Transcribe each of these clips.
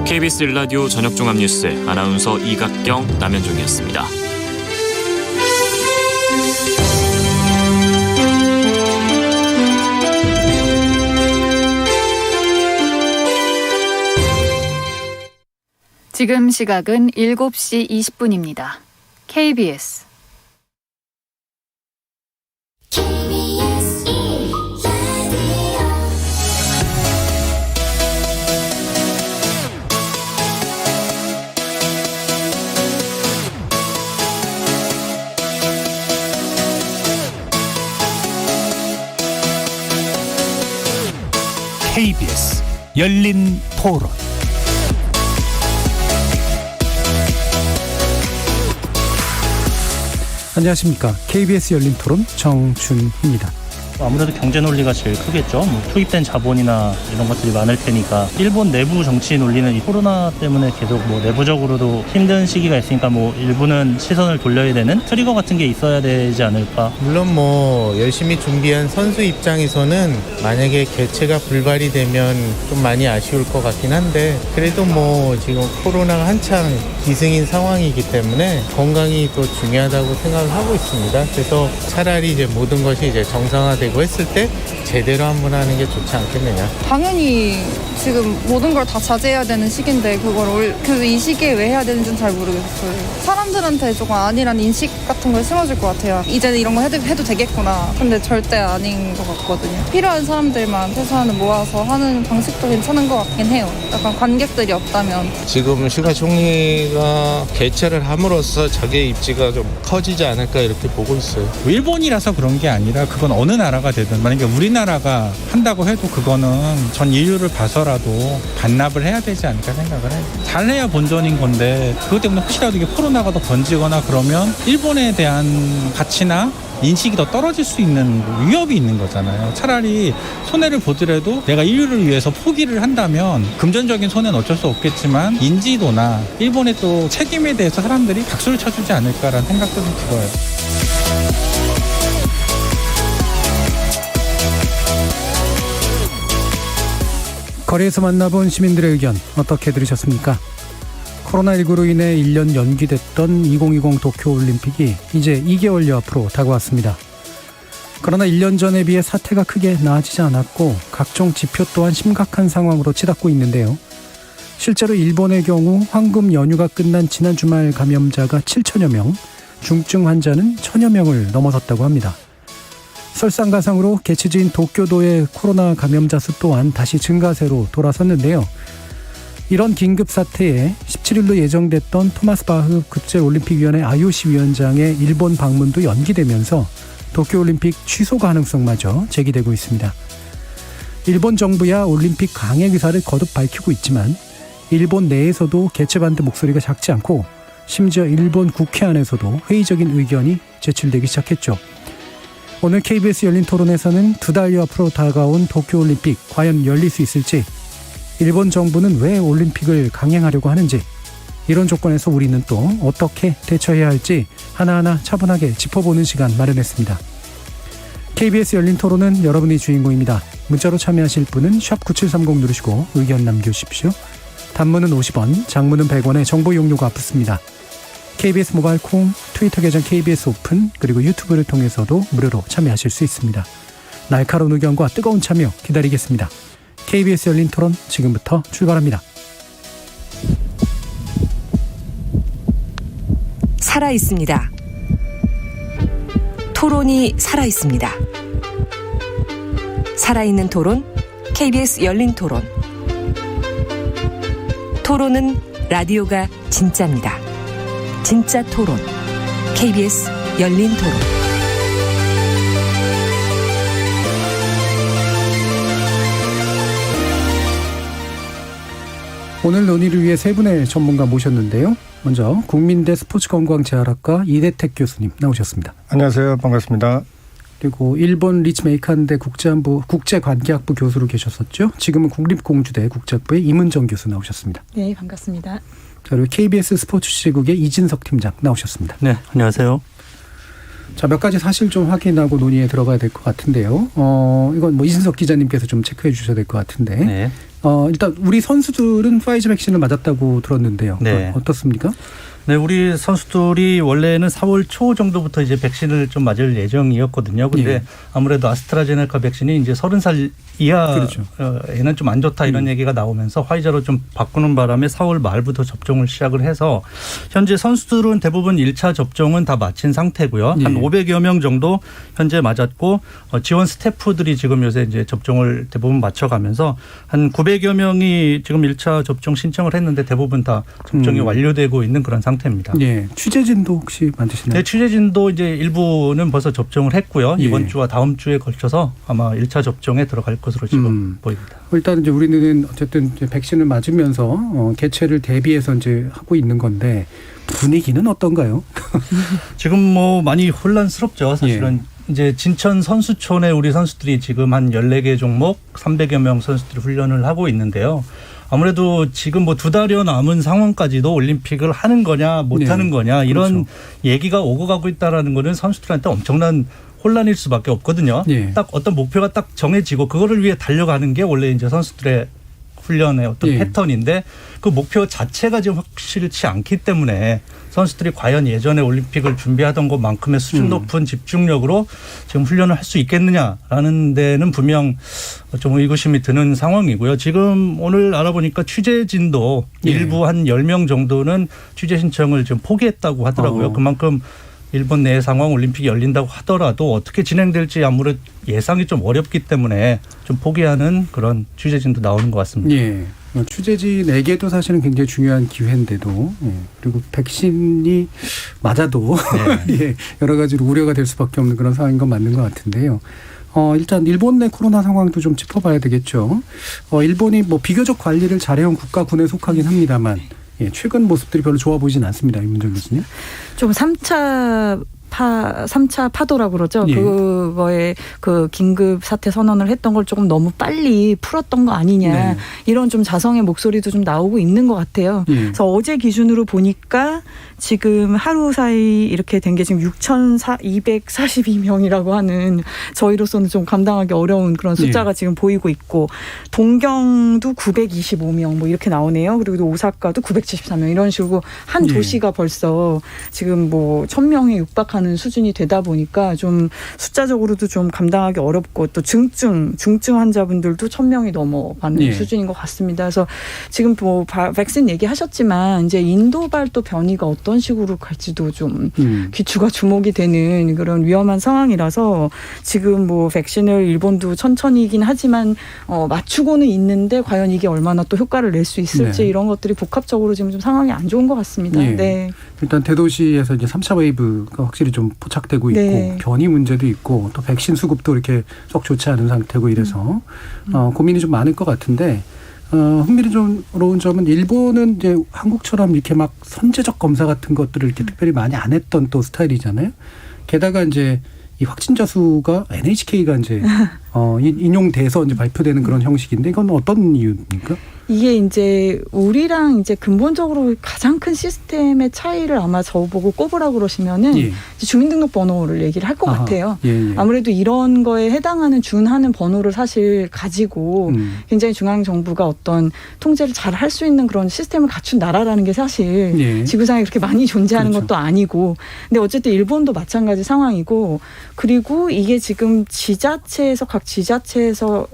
KBS 1라디오 저녁종합뉴스 아나운서 이각경, 남현종이었습니다. 지금 시각은 7시 20분입니다. KBS KBS 열린 토론. 안녕하십니까. KBS 열린 토론 정준희입니다. 아무래도 경제 논리가 제일 크겠죠. 투입된 자본이나 이런 것들이 많을 테니까 일본 내부 정치 논리는 이 코로나 때문에 계속 내부적으로도 힘든 시기가 있으니까 일부는 시선을 돌려야 되는 트리거 같은 게 있어야 되지 않을까. 물론 열심히 준비한 선수 입장에서는 만약에 개최가 불발이 되면 좀 많이 아쉬울 것 같긴 한데 그래도 지금 코로나가 한창 기승인 상황이기 때문에 건강이 또 중요하다고 생각을 하고 있습니다. 그래서 차라리 이제 모든 것이 이제 정상화되고 했을 때 제대로 한번 하는 게 좋지 않겠느냐. 당연히 지금 모든 걸 다 자제해야 되는 시기인데 그걸 이 시기에 왜 해야 되는지는 잘 모르겠어요. 사람들한테 조금 아니란 인식 같은 걸 심어줄 것 같아요. 이제는 이런 거 해도 되겠구나. 근데 절대 아닌 것 같거든요. 필요한 사람들만 최소한 모아서 하는 방식도 괜찮은 것 같긴 해요. 약간 관객들이 없다면. 지금 슈가 총리가 개최를 함으로써 자기의 입지가 좀 커지지 않을까 이렇게 보고 있어요. 일본이라서 그런 게 아니라 그건 어느 나라가 되든 만약에 우리나라가 한다고 해도 그거는 전 인류를 봐서라도 반납을 해야 되지 않을까 생각을 해요. 잘해야 본전인 건데 그것 때문에 혹시라도 이게 코로나가 더 번지거나 그러면 일본에 대한 가치나 인식이 더 떨어질 수 있는 위협이 있는 거잖아요. 차라리 손해를 보더라도 내가 인류를 위해서 포기를 한다면 금전적인 손해는 어쩔 수 없겠지만 인지도나 일본의 또 책임에 대해서 사람들이 박수를 쳐주지 않을까라는 생각도 좀 들어요. 거리에서 만나본 시민들의 의견 어떻게 들으셨습니까? 코로나19로 인해 1년 연기됐던 2020 도쿄올림픽이 이제 2개월여 앞으로 다가왔습니다. 그러나 1년 전에 비해 사태가 크게 나아지지 않았고 각종 지표 또한 심각한 상황으로 치닫고 있는데요. 실제로 일본의 경우 황금 연휴가 끝난 지난 주말 감염자가 7천여 명, 중증 환자는 1,000여 명을 넘어섰다고 합니다. 설상가상으로 개최지인 도쿄도의 코로나 감염자 수 또한 다시 증가세로 돌아섰는데요. 이런 긴급 사태에 17일로 예정됐던 토마스 바흐 국제올림픽위원회 IOC 위원장의 일본 방문도 연기되면서 도쿄올림픽 취소 가능성마저 제기되고 있습니다. 일본 정부야 올림픽 강행 의사를 거듭 밝히고 있지만 일본 내에서도 개최 반대 목소리가 작지 않고 심지어 일본 국회 안에서도 회의적인 의견이 제출되기 시작했죠. 오늘 KBS 열린 토론에서는 2달여 앞으로 다가온 도쿄올림픽 과연 열릴 수 있을지, 일본 정부는 왜 올림픽을 강행하려고 하는지, 이런 조건에서 우리는 또 어떻게 대처해야 할지 하나하나 차분하게 짚어보는 시간 마련했습니다. KBS 열린 토론은 여러분이 주인공입니다. 문자로 참여하실 분은 샵9730 누르시고 의견 남겨주십시오. 단문은 50원, 장문은 100원의 정보 이용료가 붙습니다. KBS 모바일 콩, 트위터 계정 KBS 오픈, 그리고 유튜브를 통해서도 무료로 참여하실 수 있습니다. 날카로운 의견과 뜨거운 참여 기다리겠습니다. KBS 열린 토론 지금부터 출발합니다. 살아있습니다. 토론이 살아있습니다. 살아있는 토론, KBS 열린 토론. 토론은 라디오가 진짜입니다. 진짜 토론, KBS 열린 토론. 오늘 논의를 위해 세 분의 전문가 모셨는데요. 먼저 국민대 스포츠건강재활학과 이대택 교수님 나오셨습니다. 안녕하세요. 반갑습니다. 그리고 일본 리츠메이칸대 국제관계학부 교수로 계셨었죠. 지금은 국립공주대 국제학부의 임은정 교수 나오셨습니다. 네, 반갑습니다. 자, 그리고 KBS 스포츠시국의 이진석 팀장 나오셨습니다. 네, 안녕하세요. 자, 몇 가지 사실 좀 확인하고 논의에 들어가야 될 것 같은데요. 이건 이진석 기자님께서 좀 체크해 주셔야 될 것 같은데. 네. 일단 우리 선수들은 파이저 백신을 맞았다고 들었는데요. 네. 어떻습니까? 네, 우리 선수들이 원래는 4월 초 정도부터 이제 백신을 좀 맞을 예정이었거든요. 근데 예. 아무래도 아스트라제네카 백신이 이제 30살 이하에는 그렇죠. 좀 안 좋다 이런 얘기가 나오면서 화이자로 좀 바꾸는 바람에 4월 말부터 접종을 시작을 해서 현재 선수들은 대부분 1차 접종은 다 마친 상태고요. 예. 한 500여 명 정도 현재 맞았고 지원 스태프들이 지금 요새 이제 접종을 대부분 맞춰가면서 한 900여 명이 지금 1차 접종 신청을 했는데 대부분 다 접종이 완료되고 있는 그런 상태입니다. 예. 취재진도 혹시 만드시나요? 네, 취재진도 이제 일부는 벌써 접종을 했고요. 예. 이번 주와 다음 주에 걸쳐서 아마 1차 접종에 들어갈 것으로 지금 보입니다. 일단 이제 우리는 어쨌든 이제 백신을 맞으면서 개최를 대비해서 이제 하고 있는 건데 분위기는 어떤가요? 지금 뭐 많이 혼란스럽죠. 사실은 이제 진천 선수촌에 우리 선수들이 지금 한 14개 종목 300여 명 선수들이 훈련을 하고 있는데요. 아무래도 지금 뭐 2달여 남은 상황까지도 올림픽을 하는 거냐 못하는 거냐 이런 그렇죠. 얘기가 오고 가고 있다라는 거는 선수들한테 엄청난 혼란일 수밖에 없거든요. 예. 딱 어떤 목표가 딱 정해지고 그거를 위해 달려가는 게 원래 이제 선수들의 훈련의 어떤 예. 패턴인데 그 목표 자체가 지금 확실치 않기 때문에 선수들이 과연 예전에 올림픽을 준비하던 것만큼의 수준 높은 집중력으로 지금 훈련을 할 수 있겠느냐라는 데는 분명 좀 의구심이 드는 상황이고요. 지금 오늘 알아보니까 취재진도 예. 일부 한 10명 정도는 취재 신청을 좀 포기했다고 하더라고요. 그만큼 일본 내 상황 올림픽이 열린다고 하더라도 어떻게 진행될지 아무래도 예상이 좀 어렵기 때문에 좀 포기하는 그런 취재진도 나오는 것 같습니다. 예. 취재진에게도 사실은 굉장히 중요한 기회인데도 그리고 백신이 맞아도 예, 여러 가지로 우려가 될 수밖에 없는 그런 상황인 건 맞는 것 같은데요. 일단 일본 내 코로나 상황도 좀 짚어봐야 되겠죠. 일본이 뭐 비교적 관리를 잘해온 국가군에 속하긴 합니다만 최근 모습들이 별로 좋아 보이진 않습니다. 임문정 교수님. 좀 3차 파도라고 그러죠. 예. 그거에 그 긴급 사태 선언을 했던 걸 조금 너무 빨리 풀었던 거 아니냐. 네. 이런 좀 자성의 목소리도 좀 나오고 있는 것 같아요. 예. 그래서 어제 기준으로 보니까 지금 하루 사이 이렇게 된 게 지금 6,242명이라고 하는 저희로서는 좀 감당하기 어려운 그런 숫자가 지금 보이고 있고 동경도 925명 뭐 이렇게 나오네요. 그리고 오사카도 974명 이런 식으로 한 도시가 벌써 지금 뭐 1,000명에 육박하는 수준이 되다 보니까 좀 숫자적으로도 좀 감당하기 어렵고 또 중증 환자분들도 1,000명이 넘어가는 수준인 것 같습니다. 그래서 지금 뭐 백신 얘기하셨지만 이제 인도발 또 변이가 어떤 식으로 갈지도 좀 귀추가 주목이 되는 그런 위험한 상황이라서 지금 뭐 백신을 일본도 천천히이긴 하지만 맞추고는 있는데 과연 이게 얼마나 또 효과를 낼 수 있을지 이런 것들이 복합적으로 지금 좀 상황이 안 좋은 것 같습니다. 네. 일단 대도시에서 이제 3차 웨이브가 확실히 좀 포착되고 있고 변이 문제도 있고 또 백신 수급도 이렇게 썩 좋지 않은 상태고 이래서 고민이 좀 많을 것 같은데 흥미로운 점은 일본은 이제 한국처럼 이렇게 막 선제적 검사 같은 것들을 이렇게 특별히 많이 안 했던 또 스타일이잖아요. 게다가 이제 이 확진자 수가 NHK가 이제 인용돼서 이제 발표되는 그런 형식인데 이건 어떤 이유입니까? 이게 이제 우리랑 이제 근본적으로 가장 큰 시스템의 차이를 아마 저보고 꼽으라고 그러시면은 이제 주민등록번호를 얘기를 할 것 같아요. 아무래도 이런 거에 해당하는 준하는 번호를 사실 가지고 굉장히 중앙정부가 어떤 통제를 잘 할 수 있는 그런 시스템을 갖춘 나라라는 게 사실 지구상에 그렇게 많이 존재하는 것도 아니고 근데 어쨌든 일본도 마찬가지 상황이고 그리고 이게 지금 각 지자체에서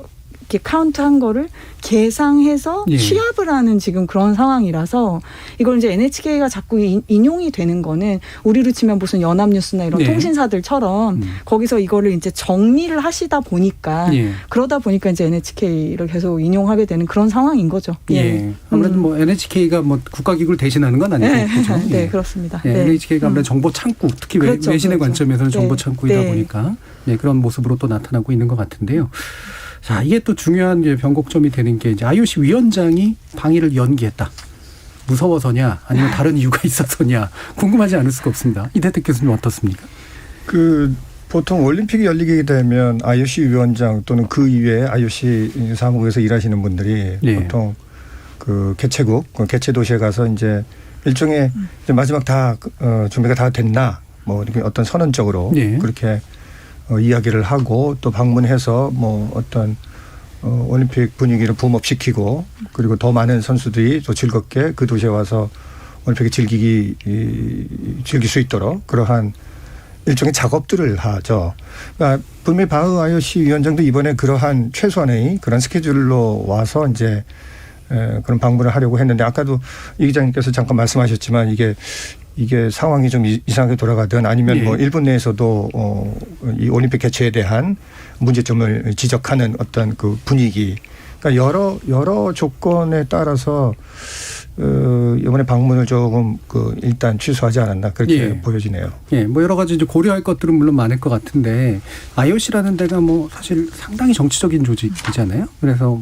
이렇게 카운트한 거를 계상해서 취합을 하는 지금 그런 상황이라서 이걸 이제 NHK가 자꾸 인용이 되는 거는 우리로 치면 무슨 연합뉴스나 이런 통신사들처럼 거기서 이거를 이제 정리를 하시다 보니까 그러다 보니까 이제 NHK를 계속 인용하게 되는 그런 상황인 거죠. 아무래도 뭐 NHK가 뭐 국가기구를 대신하는 건 아니고 그렇죠? 네, 그렇습니다. NHK가 아무래도 정보 창구, 특히 그렇죠, 외신의 그렇죠. 관점에서는 정보 창구이다 보니까 그런 모습으로 또 나타나고 있는 것 같은데요. 자, 이게 또 중요한 이제 변곡점이 되는 게 이제 IOC 위원장이 방위를 연기했다. 무서워서냐, 아니면 다른 이유가 있어서냐, 궁금하지 않을 수가 없습니다. 이대택 교수님 어떻습니까? 보통 올림픽이 열리게 되면 IOC 위원장 또는 그 이외에 IOC 사무국에서 일하시는 분들이 보통 그 개최국, 개최 도시에 가서 이제 일종의 이제 마지막 다 준비가 다 됐나, 뭐 이렇게 어떤 선언적으로 그렇게 이야기를 하고 또 방문해서 뭐 어떤 올림픽 분위기를 붐업시키고 그리고 더 많은 선수들이 또 즐겁게 그 도시에 와서 올림픽을 즐길 수 있도록 그러한 일종의 작업들을 하죠. 그러니까 분명히 바흐 IOC 위원장도 이번에 그러한 최소한의 그런 스케줄로 와서 이제 그런 방문을 하려고 했는데 아까도 이 기자님께서 잠깐 말씀하셨지만 이게 상황이 좀 이상하게 돌아가든 아니면 뭐 일본 내에서도 이 올림픽 개최에 대한 문제점을 지적하는 어떤 그 분위기, 그러니까 여러 조건에 따라서 이번에 방문을 조금 일단 취소하지 않았나 그렇게 보여지네요. 예, 뭐 여러 가지 이제 고려할 것들은 물론 많을 것 같은데 IOC라는 데가 뭐 사실 상당히 정치적인 조직이잖아요. 그래서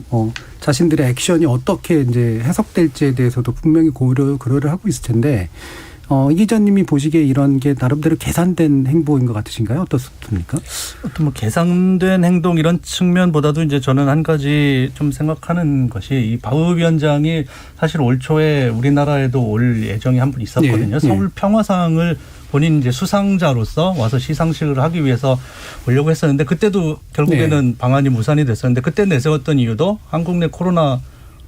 자신들의 액션이 어떻게 이제 해석될지에 대해서도 분명히 고려를 하고 있을 텐데. 이 기자님이 보시기에 이런 게 나름대로 계산된 행보인 것 같으신가요? 어떻습니까? 어떤 뭐 계산된 행동 이런 측면보다도 이제 저는 한 가지 좀 생각하는 것이 이 바흐 위원장이 사실 올 초에 우리나라에도 올 예정이 한 분 있었거든요. 서울 평화상을 본인 이제 수상자로서 와서 시상식을 하기 위해서 오려고 했었는데 그때도 결국에는 방안이 무산이 됐었는데 그때 내세웠던 이유도 한국 내 코로나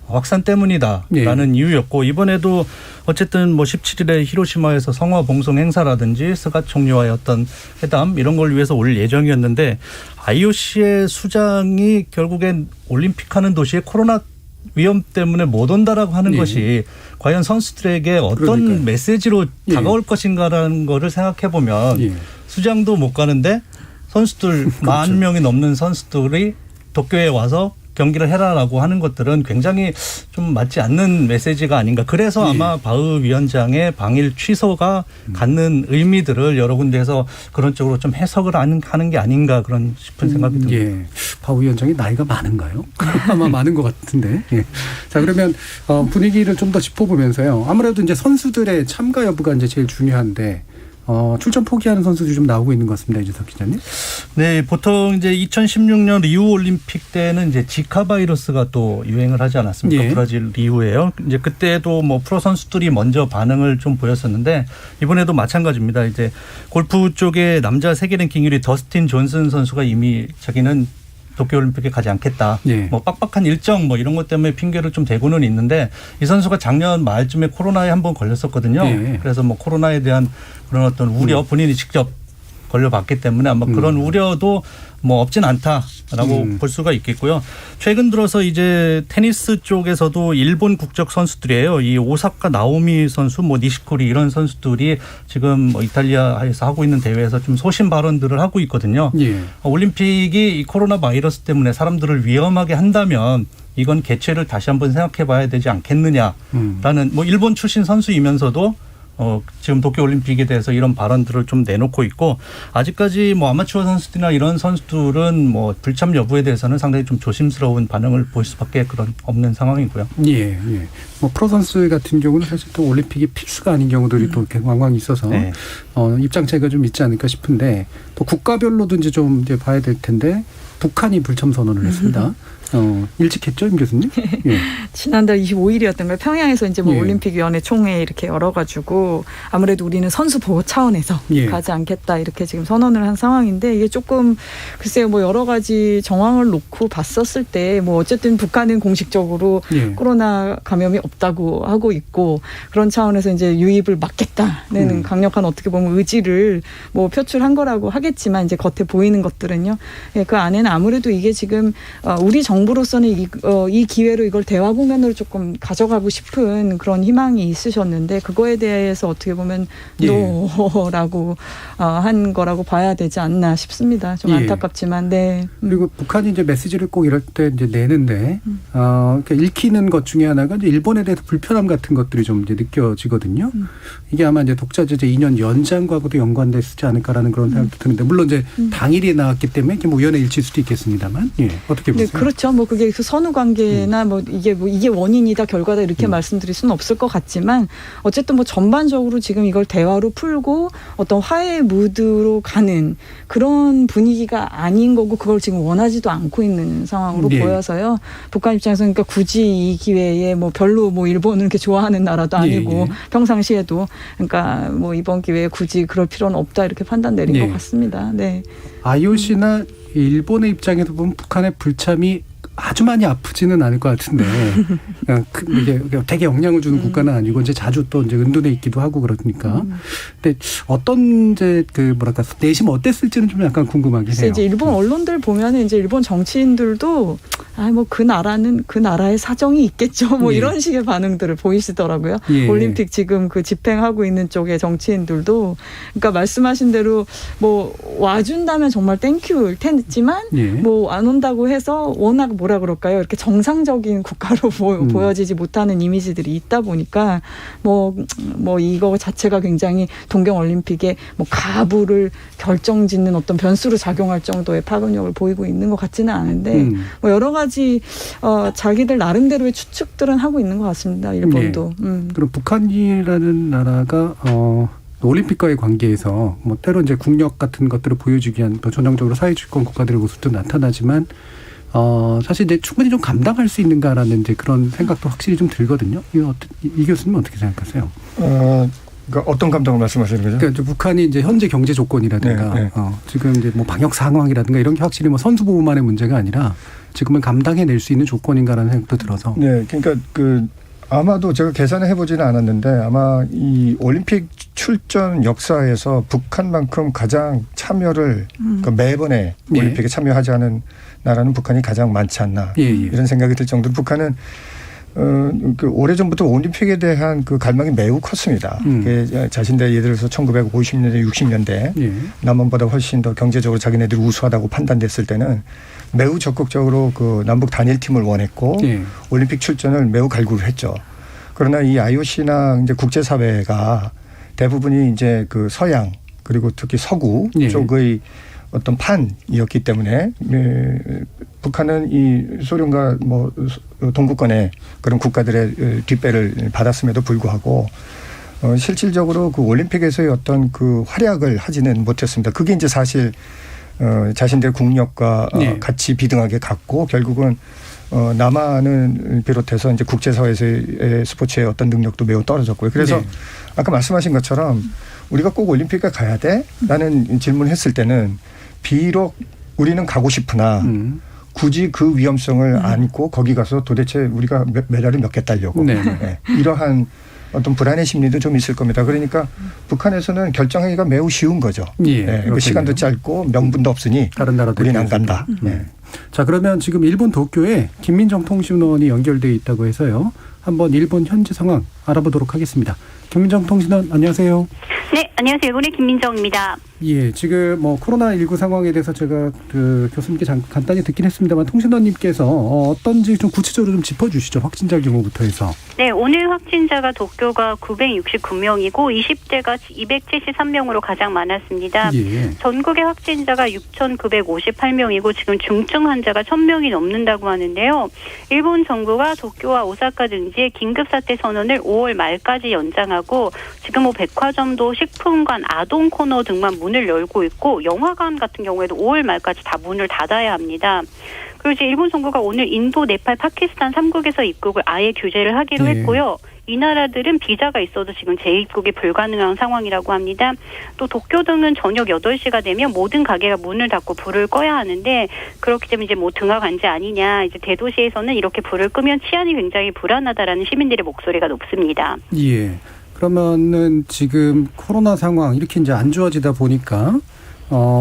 확산 때문이다라는 이유였고 이번에도 어쨌든 뭐 17일에 히로시마에서 성화 봉송 행사라든지 스가 총리와의 어떤 회담 이런 걸 위해서 올 예정이었는데 IOC의 수장이 결국엔 올림픽하는 도시에 코로나 위험 때문에 못 온다라고 하는 것이 과연 선수들에게 어떤 메시지로 다가올 것인가라는 거를 생각해 보면 수장도 못 가는데 선수들 10,000명이 넘는 선수들이 도쿄에 와서 경기를 해라라고 하는 것들은 굉장히 좀 맞지 않는 메시지가 아닌가. 그래서 아마 바흐 위원장의 방일 취소가 갖는 의미들을 여러 군데에서 그런 쪽으로 좀 해석을 하는 게 아닌가 그런 싶은 생각이 듭니다. 바흐 위원장이 나이가 많은가요? 아마 많은 것 같은데. 자, 그러면 분위기를 좀 더 짚어보면서요. 아무래도 이제 선수들의 참가 여부가 이제 제일 중요한데. 출전 포기하는 선수들이 좀 나오고 있는 것 같습니다. 이재석 기자님. 네, 보통 이제 2016년 리우 올림픽 때는 이제 지카 바이러스가 또 유행을 하지 않았습니까? 브라질 리우예요. 이제 그때도 뭐 프로 선수들이 먼저 반응을 좀 보였었는데 이번에도 마찬가지입니다. 이제 골프 쪽에 남자 세계 랭킹 1위 더스틴 존슨 선수가 이미 자기는 도쿄올림픽에 가지 않겠다. 뭐 빡빡한 일정 뭐 이런 것 때문에 핑계를 좀 대고는 있는데 이 선수가 작년 말쯤에 코로나에 한번 걸렸었거든요. 그래서 뭐 코로나에 대한 그런 어떤 우려 본인이 직접 걸려봤기 때문에 아마 그런 우려도 뭐 없진 않다라고 볼 수가 있겠고요. 최근 들어서 이제 테니스 쪽에서도 일본 국적 선수들이에요. 이 오사카 나오미 선수, 뭐 니시코리 이런 선수들이 지금 뭐 이탈리아에서 하고 있는 대회에서 좀 소신 발언들을 하고 있거든요. 올림픽이 이 코로나 바이러스 때문에 사람들을 위험하게 한다면 이건 개최를 다시 한번 생각해 봐야 되지 않겠느냐라는 뭐 일본 출신 선수이면서도 지금 도쿄올림픽에 대해서 이런 발언들을 좀 내놓고 있고 아직까지 뭐 아마추어 선수들이나 이런 선수들은 뭐 불참 여부에 대해서는 상당히 좀 조심스러운 반응을 보일 수밖에 그런 없는 상황이고요. 뭐 프로 선수 같은 경우는 사실 또 올림픽이 필수가 아닌 경우들이 또 이렇게 왕왕 있어서 입장 차이가 좀 있지 않을까 싶은데 또 국가별로도 이제 좀 이제 봐야 될 텐데 북한이 불참 선언을 했습니다. 일찍 했죠, 임 교수님? 지난달 25일이었던 걸 평양에서 이제 뭐 올림픽위원회 총회 이렇게 열어가지고 아무래도 우리는 선수 보호 차원에서 가지 않겠다 이렇게 지금 선언을 한 상황인데 이게 조금 글쎄요 뭐 여러 가지 정황을 놓고 봤었을 때 뭐 어쨌든 북한은 공식적으로 코로나 감염이 없다고 하고 있고 그런 차원에서 이제 유입을 막겠다는 강력한 어떻게 보면 의지를 뭐 표출한 거라고 하겠지만 이제 겉에 보이는 것들은요. 그 안에는 아무래도 이게 지금 우리 정부로서는 이 기회로 이걸 대화 국면으로 조금 가져가고 싶은 그런 희망이 있으셨는데 그거에 대해서 어떻게 보면 노라고 한 거라고 봐야 되지 않나 싶습니다. 좀 안타깝지만 그리고 북한이 이제 메시지를 꼭 이럴 때 이제 내는데 그러니까 읽히는 것 중에 하나가 이제 일본에 대해서 불편함 같은 것들이 좀 이제 느껴지거든요. 이게 아마 이제 독자 제재 2년 연장과도 연관됐지 않을까라는 그런 생각도 드는데 물론 이제 당일이 나왔기 때문에 이게 뭐 위원회 일치일 수도 있겠습니다만 어떻게 보세요? 그렇죠. 뭐 그게 그 선후 관계나 뭐 이게 원인이다 결과다 이렇게 말씀드릴 수는 없을 것 같지만 어쨌든 뭐 전반적으로 지금 이걸 대화로 풀고 어떤 화해 무드로 가는 그런 분위기가 아닌 거고 그걸 지금 원하지도 않고 있는 상황으로 보여서요. 북한 입장에서는 그러니까 굳이 이 기회에 뭐 별로 뭐 일본을 이렇게 좋아하는 나라도 아니고 평상시에도 그러니까 뭐 이번 기회에 굳이 그럴 필요는 없다 이렇게 판단 내린 것 같습니다. IOC나 일본의 입장에서 보면 북한의 불참이 아주 많이 아프지는 않을 것 같은데 이게 되게 영향을 주는 국가는 아니고 이제 자주 또 이제 은둔해 있기도 하고 그러니까. 근데 어떤 이제 그 뭐랄까 내심 어땠을지는 좀 약간 궁금하긴 해요. 이제 일본 언론들 보면은 이제 일본 정치인들도 뭐 그 나라는 그 나라의 사정이 있겠죠. 뭐 이런 식의 반응들을 보이시더라고요. 올림픽 지금 그 집행하고 있는 쪽의 정치인들도 그러니까 말씀하신 대로 뭐 와준다면 정말 땡큐일 테지만 뭐 안 온다고 해서 워낙 뭐라 그럴까요? 이렇게 정상적인 국가로 보여지지 못하는 이미지들이 있다 보니까 뭐 이거 자체가 굉장히 동경올림픽에 뭐 가부를 결정짓는 어떤 변수로 작용할 정도의 파급력을 보이고 있는 것 같지는 않은데 뭐 여러 가지 자기들 나름대로의 추측들은 하고 있는 것 같습니다. 일본도. 그럼 북한이라는 나라가 올림픽과의 관계에서 뭐 때로 이제 국력 같은 것들을 보여주기 위한 또 전형적으로 사회주의권 국가들의 모습도 나타나지만 사실 이제 충분히 좀 감당할 수 있는가라는 이제 그런 생각도 확실히 좀 들거든요. 이 교수님은 어떻게 생각하세요? 그러니까 어떤 감정을 말씀하시는 거죠? 그러니까 북한이 이제 현재 경제 조건이라든가 지금 이제 뭐 방역 상황이라든가 이런 게 확실히 뭐 선수 보호만의 문제가 아니라 지금은 감당해낼 수 있는 조건인가라는 생각도 들어서. 네, 그러니까 아마도 제가 계산을 해보지는 않았는데 아마 이 올림픽 출전 역사에서 북한만큼 가장 참여를 그러니까 매번에 올림픽에 참여하지 않은 나라는 북한이 가장 많지 않나 이런 생각이 들 정도로 북한은 오래전부터 올림픽에 대한 그 갈망이 매우 컸습니다. 자신들 예를 들어서 1950년대 60년대 남한보다 훨씬 더 경제적으로 자기네들이 우수하다고 판단됐을 때는 매우 적극적으로 그 남북 단일팀을 원했고 올림픽 출전을 매우 갈구를 했죠. 그러나 이 IOC나 이제 국제사회가 대부분이 이제 그 서양 그리고 특히 서구 쪽의 어떤 판이었기 때문에 북한은 이 소련과 뭐 동구권의 그런 국가들의 뒷배를 받았음에도 불구하고 실질적으로 그 올림픽에서의 어떤 그 활약을 하지는 못했습니다. 그게 이제 사실 자신들의 국력과 같이 비등하게 갔고 결국은 남한을 비롯해서 이제 국제사회에서의 스포츠의 어떤 능력도 매우 떨어졌고요. 그래서 아까 말씀하신 것처럼 우리가 꼭 올림픽에 가야 돼? 라는 질문을 했을 때는 비록 우리는 가고 싶으나 굳이 그 위험성을 안고 거기 가서 도대체 우리가 메달을 몇 개 따려고 이러한 어떤 불안의 심리도 좀 있을 겁니다. 그러니까 북한에서는 결정하기가 매우 쉬운 거죠. 그 시간도 짧고 명분도 없으니 다른 나라도 우리는 안 간다. 자, 그러면 지금 일본 도쿄에 김민정 통신원이 연결되어 있다고 해서요. 한번 일본 현지 상황 알아보도록 하겠습니다. 김민정 통신원 안녕하세요. 네, 안녕하세요. 일본의 김민정입니다. 예, 지금 뭐 코로나19 상황에 대해서 제가 그 교수님께 간단히 듣긴 했습니다만 통신원님께서 어떤지 좀 구체적으로 좀 짚어주시죠. 확진자 규모부터 해서. 네, 오늘 확진자가 도쿄가 969명이고 20대가 273명으로 가장 많았습니다. 전국의 확진자가 6,958명이고 지금 중증 환자가 1,000명이 넘는다고 하는데요. 일본 정부가 도쿄와 오사카 등지에 긴급사태 선언을 5월 말까지 연장하고 지금 뭐 백화점도 식품관, 아동 코너 등만 문을 열고 있고 영화관 같은 경우에도 5월 말까지 다 문을 닫아야 합니다. 그리고 이제 일본 정부가 오늘 인도, 네팔, 파키스탄 3국에서 입국을 아예 규제를 하기로 했고요. 이 나라들은 비자가 있어도 지금 재입국이 불가능한 상황이라고 합니다. 또 도쿄 등은 저녁 8시가 되면 모든 가게가 문을 닫고 불을 꺼야 하는데 그렇기 때문에 이제 뭐 등하관제 아니냐. 이제 대도시에서는 이렇게 불을 끄면 치안이 굉장히 불안하다라는 시민들의 목소리가 높습니다. 예. 그러면은 지금 코로나 상황 이렇게 이제 안 좋아지다 보니까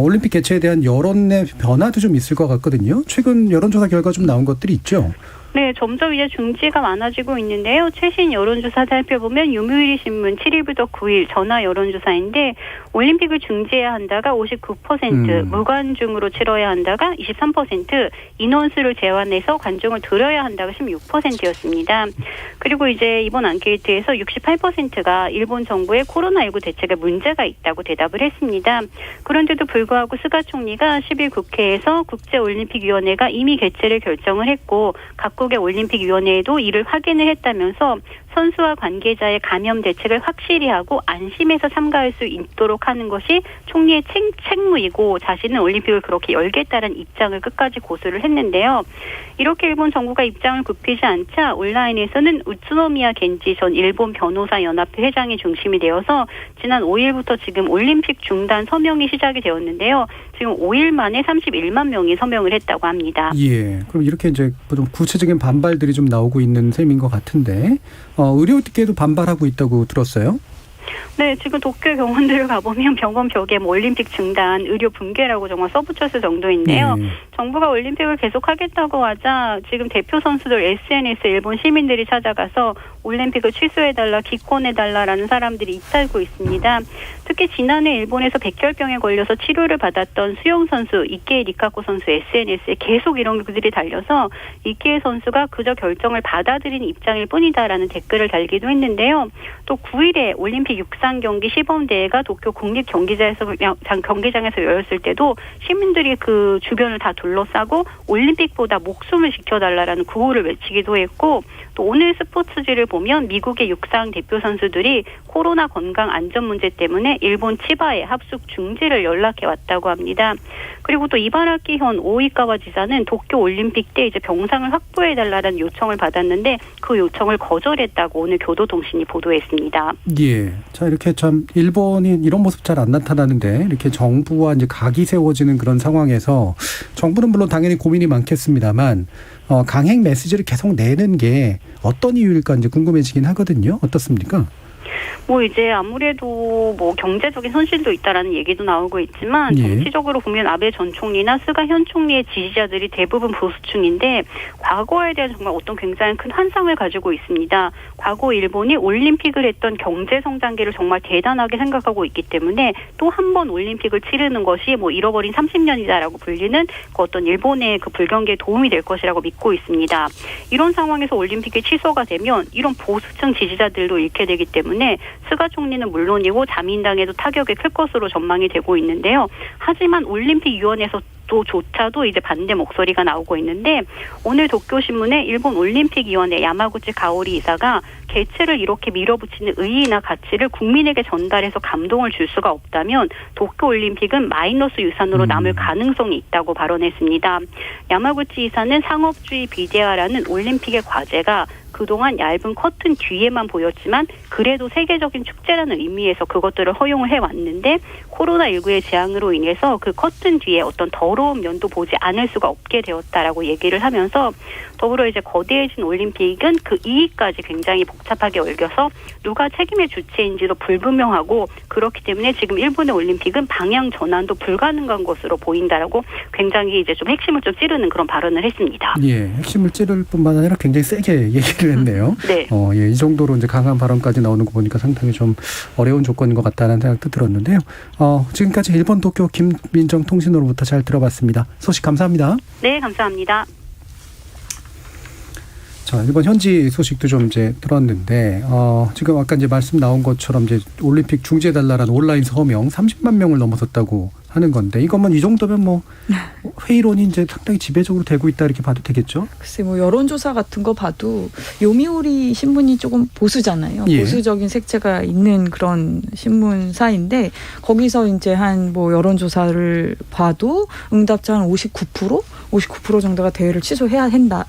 올림픽 개최에 대한 여론의 변화도 좀 있을 것 같거든요. 최근 여론조사 결과 좀 나온 것들이 있죠. 네, 점점 이제 중지가 많아지고 있는데요. 최신 여론조사 살펴보면 요미우리 신문 7일부터 9일 전화 여론조사인데 올림픽을 중지해야 한다가 59%, 무관중으로 치러야 한다가 23%, 인원수를 제한해서 관중을 들여야 한다가 16%였습니다. 그리고 이제 이번 안케이트에서 68%가 일본 정부의 코로나19 대책에 문제가 있다고 대답을 했습니다. 그런데도 불구하고 스가 총리가 10일 국회에서 국제올림픽위원회가 이미 개최를 결정을 했고 각국의 올림픽위원회에도 이를 확인을 했다면서 선수와 관계자의 감염 대책을 확실히 하고 안심해서 참가할 수 있도록 하는 것이 총리의 책무이고 자신은 올림픽을 그렇게 열겠다는 입장을 끝까지 고수를 했는데요. 이렇게 일본 정부가 입장을 굽히지 않자 온라인에서는 우츠노미야 겐지 전 일본 변호사 연합회 회장이 중심이 되어서 지난 5일부터 지금 올림픽 중단 서명이 시작이 되었는데요. 지금 5일 만에 31만 명이 서명을 했다고 합니다. 예. 그럼 이렇게 이제 좀 구체적인 반발들이 좀 나오고 있는 셈인 것 같은데 의료계도 반발하고 있다고 들었어요? 네, 지금 도쿄 병원들을 가보면 병원 벽에 뭐 올림픽 중단, 의료 붕괴라고 정말 써붙였을 정도인데요. 정부가 올림픽을 계속하겠다고 하자 지금 대표 선수들 SNS에 일본 시민들이 찾아가서 올림픽을 취소해달라, 기권해달라라는 사람들이 잇따르고 있습니다. 특히 지난해 일본에서 백혈병에 걸려서 치료를 받았던 수영 선수 이케이 리카코 선수 SNS에 계속 이런 글들이 달려서 이케이 선수가 그저 결정을 받아들인 입장일 뿐이다라는 댓글을 달기도 했는데요. 또 9일에 올림픽 육상 경기 시범대회가 도쿄 국립경기장에서 열렸을 때도 시민들이 그 주변을 다 둘러싸고 올림픽보다 목숨을 지켜달라라는 구호를 외치기도 했고 또 오늘 스포츠지를 보면 미국의 육상 대표 선수들이 코로나 건강 안전 문제 때문에 일본 치바에 합숙 중지를 연락해 왔다고 합니다. 그리고 또 이바라키 현 오이카와 지사는 도쿄 올림픽 때 이제 병상을 확보해 달라는 요청을 받았는데 그 요청을 거절했다고 오늘 교도통신이 보도했습니다. 예. 자, 이렇게 참 일본이 이런 모습 잘 안 나타나는데 이렇게 정부와 이제 각이 세워지는 그런 상황에서 정부는 물론 당연히 고민이 많겠습니다만 강행 메시지를 계속 내는 게 어떤 이유일까 이제 궁금해지긴 하거든요. 어떻습니까? 뭐 이제 아무래도 뭐 경제적인 손실도 있다라는 얘기도 나오고 있지만 정치적으로 보면 아베 전 총리나 스가 현 총리의 지지자들이 대부분 보수층인데 과거에 대한 정말 어떤 굉장히 큰 환상을 가지고 있습니다. 과거 일본이 올림픽을 했던 경제 성장기를 정말 대단하게 생각하고 있기 때문에 또 한 번 올림픽을 치르는 것이 뭐 잃어버린 30년이다라고 불리는 그 어떤 일본의 그 불경기에 도움이 될 것이라고 믿고 있습니다. 이런 상황에서 올림픽이 취소가 되면 이런 보수층 지지자들도 잃게 되기 때문에 스가 총리는 물론이고 자민당에도 타격이 클 것으로 전망이 되고 있는데요. 하지만 올림픽위원회에서 조차도 이제 반대 목소리가 나오고 있는데 오늘 도쿄신문에 일본 올림픽위원회 야마구치 가오리 이사가 개최를 이렇게 밀어붙이는 의의나 가치를 국민에게 전달해서 감동을 줄 수가 없다면 도쿄올림픽은 마이너스 유산으로 남을 가능성이 있다고 발언했습니다. 야마구치 이사는 상업주의 비대화라는 올림픽의 과제가 그동안 얇은 커튼 뒤에만 보였지만 그래도 세계적인 축제라는 의미에서 그것들을 허용을 해왔는데 코로나19의 재앙으로 인해서 그 커튼 뒤에 어떤 더러운 면도 보지 않을 수가 없게 되었다라고 얘기를 하면서 더불어 이제 거대해진 올림픽은 그 이익까지 굉장히 복잡하게 얽혀서 누가 책임의 주체인지도 불분명하고 그렇기 때문에 지금 일본의 올림픽은 방향 전환도 불가능한 것으로 보인다라고 굉장히 이제 좀 핵심을 좀 찌르는 그런 발언을 했습니다. 예, 핵심을 찌를 뿐만 아니라 굉장히 세게 얘기를 했네요. 네. 예, 이 정도로 이제 강한 발언까지 나오는 거 보니까 상당히 좀 어려운 조건인 것 같다는 생각도 들었는데요. 지금까지 일본 도쿄 김민정 통신으로부터 잘 들어봤습니다. 소식 감사합니다. 네, 감사합니다. 자, 일본 현지 소식도 좀 이제 들었는데, 지금 아까 이제 말씀 나온 것처럼 이제 올림픽 중지해달라는 온라인 서명 30만 명을 넘어섰다고 하는 건데, 이것만 이 정도면 뭐 회의론이 이제 상당히 지배적으로 되고 있다 이렇게 봐도 되겠죠? 글쎄, 뭐 여론조사 같은 거 봐도 요미우리 신문이 조금 보수잖아요. 예. 보수적인 색채가 있는 그런 신문사인데 거기서 이제 한 뭐 여론조사를 봐도 응답자 한 59% 정도가 대회를 취소해야 된다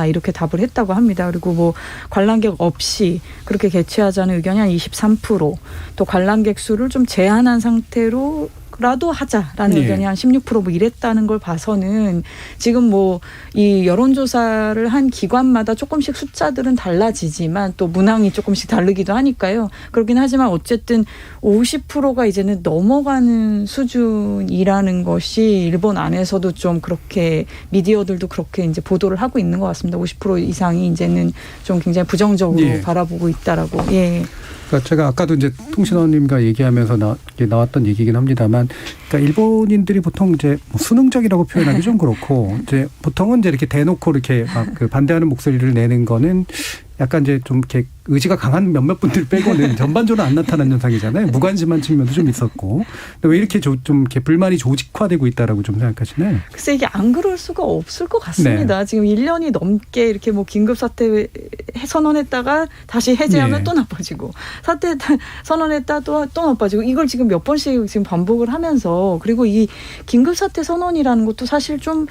이렇게 답을 했다고 합니다. 그리고 뭐 관람객 없이 그렇게 개최하자는 의견이 한 23%, 또 관람객 수를 좀 제한한 상태로 라도 하자라는 의견이 한 16% 뭐 이랬다는 걸 봐서는 지금 뭐 이 여론조사를 한 기관마다 조금씩 숫자들은 달라지지만 또 문항이 조금씩 다르기도 하니까요. 그렇긴 하지만 어쨌든 50%가 이제는 넘어가는 수준이라는 것이 일본 안에서도 좀 그렇게 미디어들도 그렇게 이제 보도를 하고 있는 것 같습니다. 50% 이상이 이제는 좀 굉장히 부정적으로 바라보고 있다라고. 예. 그러니까 제가 아까도 이제 통신원님과 얘기하면서 나왔던 얘기긴 합니다만, 그러니까 일본인들이 보통 이제 뭐 수능적이라고 표현하기 좀 그렇고, 이제 보통은 이제 이렇게 대놓고 이렇게 막 그 반대하는 목소리를 내는 거는 약간 이제 좀 이렇게 의지가 강한 몇몇 분들 빼고는 전반적으로 안 나타난 현상이잖아요. 무관심한 측면도 좀 있었고. 근데 왜 이렇게 좀 이렇게 불만이 조직화되고 있다라고 좀 생각하시나요? 글쎄 이게 안 그럴 수가 없을 것 같습니다. 네. 지금 1년이 넘게 이렇게 뭐 긴급사태 선언했다가 다시 해제하면 네. 또 나빠지고 사태 선언했다 또 나빠지고 이걸 지금 몇 번씩 지금 반복을 하면서 그리고 이 긴급사태 선언이라는 것도 사실 좀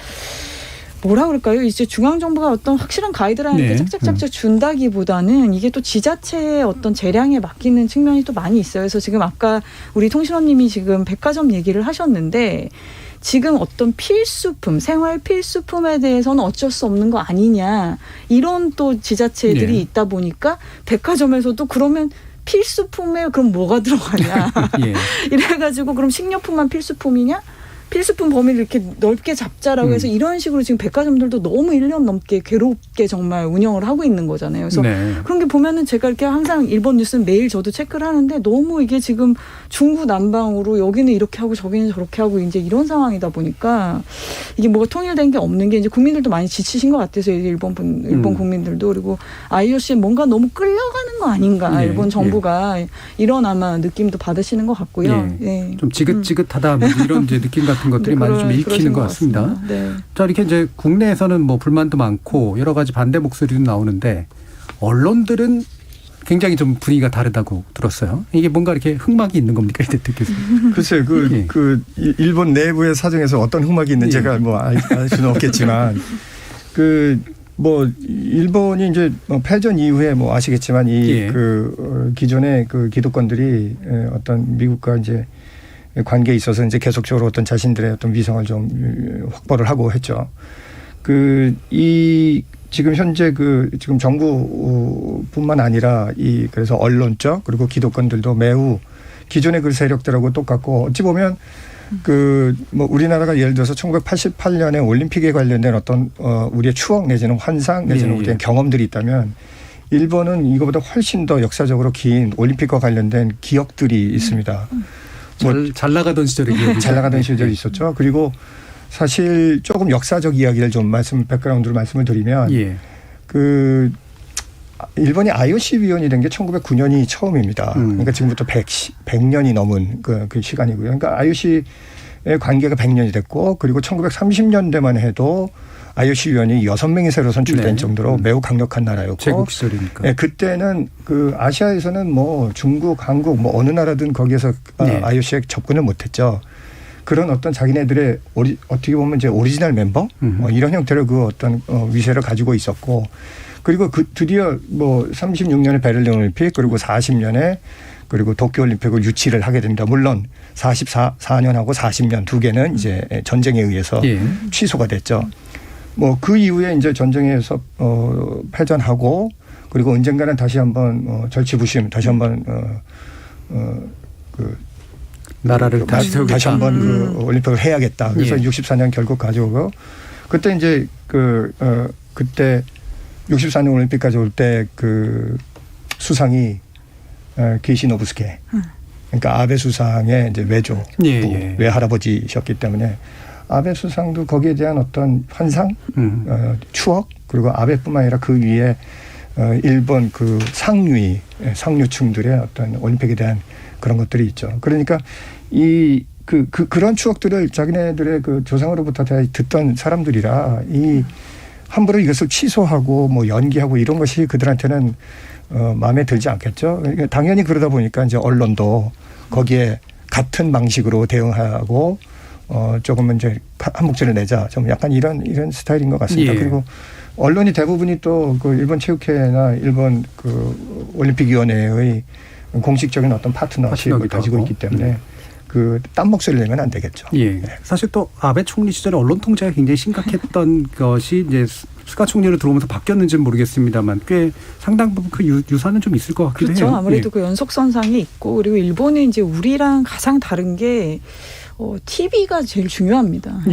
뭐라 그럴까요? 이제 중앙정부가 어떤 확실한 가이드라인을 네. 짝짝짝짝 준다기보다는 이게 또 지자체의 어떤 재량에 맡기는 측면이 또 많이 있어요. 그래서 지금 아까 우리 통신원님이 지금 백화점 얘기를 하셨는데 지금 어떤 필수품, 생활 필수품에 대해서는 어쩔 수 없는 거 아니냐. 이런 또 지자체들이 네. 있다 보니까 백화점에서도 그러면 필수품에 그럼 뭐가 들어가냐. 예. 이래가지고 그럼 식료품만 필수품이냐? 필수품 범위를 이렇게 넓게 잡자라고 해서 이런 식으로 지금 백화점들도 너무 1년 넘게 괴롭게 정말 운영을 하고 있는 거잖아요. 그래서 네. 그런 게 보면은 제가 이렇게 항상 일본 뉴스는 매일 저도 체크를 하는데 너무 이게 지금 중구난방으로 여기는 이렇게 하고 저기는 저렇게 하고 이제 이런 상황이다 보니까 이게 뭐가 통일된 게 없는 게 이제 국민들도 많이 지치신 것 같아서 일본 국민들도 그리고 IOC에 뭔가 너무 끌려가는 거 아닌가 네. 일본 정부가 네. 이런 아마 느낌도 받으시는 것 같고요. 네. 네. 좀 지긋지긋하다 뭐 이런 이제 느낌 같은 것들이 많이 좀 읽히는 것 같습니다. 네. 자, 이렇게 이제 국내에서는 뭐 불만도 많고 여러 가지 반대 목소리도 나오는데 언론들은 굉장히 좀 분위기가 다르다고 들었어요. 이게 뭔가 이렇게 흑막이 있는 겁니까, 이대특께서? 글쎄요, 일본 내부의 사정에서 어떤 흑막이 있는지 제가 뭐 알 수는 없겠지만, 일본이 이제 패전 이후에 뭐 아시겠지만 기존의 그 기득권들이 어떤 미국과 이제 관계에 있어서 이제 계속적으로 어떤 자신들의 어떤 위상을 좀 확보를 하고 했죠. 지금 현재 지금 정부뿐만 아니라 그래서 언론적 그리고 기득권들도 매우 기존의 그 세력들하고 똑같고 어찌 보면 우리나라가 예를 들어서 1988년에 올림픽에 관련된 어떤 우리의 추억 내지는 환상 내지는 우리의 경험들이 있다면 일본은 이거보다 훨씬 더 역사적으로 긴 올림픽과 관련된 기억들이 있습니다. 잘 나가던 시절이 잘 나가던 시절이 있었죠. 그리고 사실 조금 역사적 이야기를 좀 백그라운드로 말씀을 드리면 일본이 IOC 위원이 된 게 1909년이 처음입니다. 그러니까 지금부터 100년이 넘은 그 시간이고요. 그러니까 IOC의 관계가 100년이 됐고 그리고 1930년대만 해도 IOC 위원이 6명이 새로 선출된 네. 정도로 매우 강력한 나라였고 제국 시절이니까. 네, 그때는 아시아에서는 뭐 중국, 한국 뭐 어느 나라든 거기에서 네. IOC에 접근을 못했죠. 그런 어떤 자기네들의 어떻게 보면 이제 오리지널 멤버 이런 형태의 어떤 위세를 가지고 있었고 그리고 드디어 36년에 베를린 올림픽 그리고 40년에 그리고 도쿄 올림픽을 유치를 하게 됩니다. 물론 44년하고 40년 두 개는 이제 전쟁에 의해서 취소가 됐죠. 그 이후에 이제 전쟁에서 패전하고 그리고 언젠가는 다시 한번 절치부심 다시 한번 나라를 다시 세우겠다. 다시 한번 올림픽을 해야겠다. 그래서 64년 결국 가져오고 그때 이제 그때 64년 올림픽까지 올 때 수상이 기시 노부스케 그러니까 아베 수상의 이제 외조 외할아버지셨기 때문에 아베 수상도 거기에 대한 어떤 환상, 추억 그리고 아베뿐만 아니라 그 위에 일본 상류층들의 어떤 올림픽에 대한 그런 것들이 있죠. 그러니까 그런 추억들을 자기네들의 조상으로부터 듣던 사람들이라 함부로 이것을 취소하고 뭐 연기하고 이런 것이 그들한테는 마음에 들지 않겠죠. 당연히 그러다 보니까 이제 언론도 거기에 같은 방식으로 대응하고 조금은 이제 한 목소리를 내자 좀 약간 이런 스타일인 것 같습니다. 그리고 언론이 대부분이 또 일본 체육회나 일본 올림픽위원회의 공식적인 어떤 파트너십을 가지고 있기 때문에 딴 목소리를 내면 안 되겠죠. 네. 사실 또 아베 총리 시절에 언론 통제가 굉장히 심각했던 것이 이제 스가 총리로 들어오면서 바뀌었는지는 모르겠습니다만 꽤 상당 부분 그 유사는 좀 있을 것 같기도 해요. 그렇죠. 아무래도 그 연속선상이 있고 그리고 일본은 이제 우리랑 가장 다른 게 TV가 제일 중요합니다.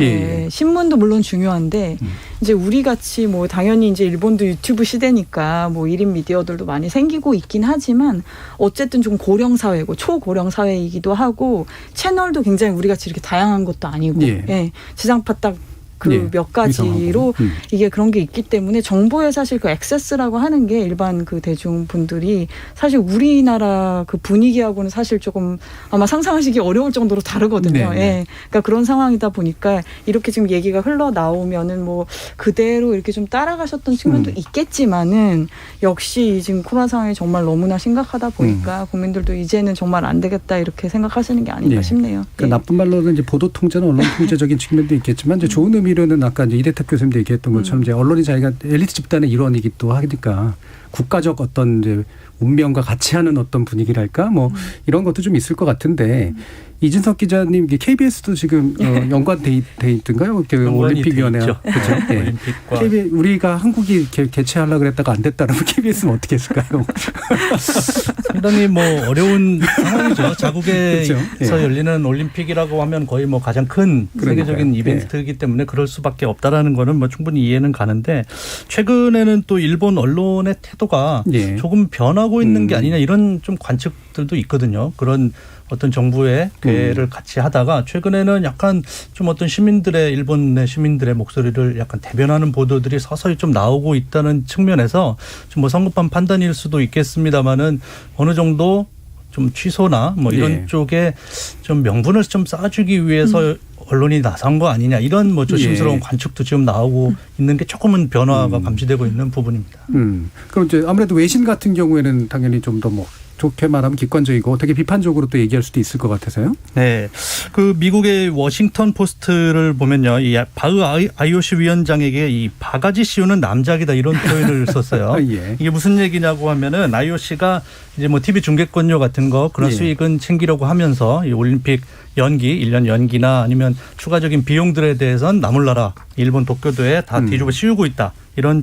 신문도 물론 중요한데 이제 우리 같이 뭐 당연히 이제 일본도 유튜브 시대니까 뭐 1인 미디어들도 많이 생기고 있긴 하지만 어쨌든 좀 고령 사회고 초고령 사회이기도 하고 채널도 굉장히 우리 같이 이렇게 다양한 것도 아니고 지상파 딱 그 몇 가지로 이게 그런 게 있기 때문에 정보에 사실 그 액세스라고 하는 게 일반 그 대중분들이 사실 우리나라 그 분위기하고는 사실 조금 아마 상상하시기 어려울 정도로 다르거든요. 예. 그러니까 그런 상황이다 보니까 이렇게 지금 얘기가 흘러나오면은 뭐 그대로 이렇게 좀 따라가셨던 측면도 있겠지만은 역시 지금 코로나 상황이 정말 너무나 심각하다 보니까 국민들도 이제는 정말 안 되겠다 이렇게 생각하시는 게 아닌가 싶네요. 그러니까 나쁜 말로는 이제 보도 통제는 언론 통제적인 측면도 있겠지만 이제 좋은 의미로는 아까 이제 이대택 교수님도 얘기했던 것처럼 이제 언론이 자기가 엘리트 집단의 일원이기도 하니까 국가적 어떤 이제 운명과 같이 하는 어떤 분위기랄까 뭐 이런 것도 좀 있을 것 같은데 이진석 기자님 KBS도 지금 연관돼 있던가요? 올림픽위원회와 그렇죠. 네. KBS, 우리가 한국이 개최하려고 그랬다가 안 됐다면 KBS는 어떻게 했을까요? 상당히 뭐 어려운 상황이죠. 자국에서 그렇죠. 열리는 올림픽이라고 하면 거의 뭐 가장 큰 세계적인 이벤트이기 때문에 그럴 수밖에 없다라는 거는 뭐 충분히 이해는 가는데 최근에는 또 일본 언론의 태도가 조금 변하고 있는 게 아니냐 이런 좀 관측들도 있거든요. 그런 어떤 정부의 괴를 같이 하다가 최근에는 약간 좀 어떤 일본의 시민들의 목소리를 약간 대변하는 보도들이 서서히 좀 나오고 있다는 측면에서 좀 뭐 성급한 판단일 수도 있겠습니다만은 어느 정도 좀 취소나 뭐 이런 쪽에 좀 명분을 좀 쌓아주기 위해서 언론이 나선 거 아니냐 이런 뭐 조심스러운 관측도 지금 나오고 있는 게 조금은 변화가 감지되고 있는 부분입니다. 그럼 이제 아무래도 외신 같은 경우에는 당연히 좀 더 뭐 좋게 말하면 객관적이고 되게 비판적으로 또 얘기할 수도 있을 것 같아서요. 네. 그 미국의 워싱턴 포스트를 보면요. 이 바흐 IOC 위원장에게 이 바가지 씌우는 남작이다 이런 표현을 썼어요. 이게 무슨 얘기냐고 하면은 IOC가 이제 뭐 TV 중계권료 같은 거 그런 수익은 챙기려고 하면서 이 올림픽 연기, 1년 연기나 아니면 추가적인 비용들에 대해서는 나몰라라. 일본 도쿄도에 다 뒤집어 씌우고 있다. 이런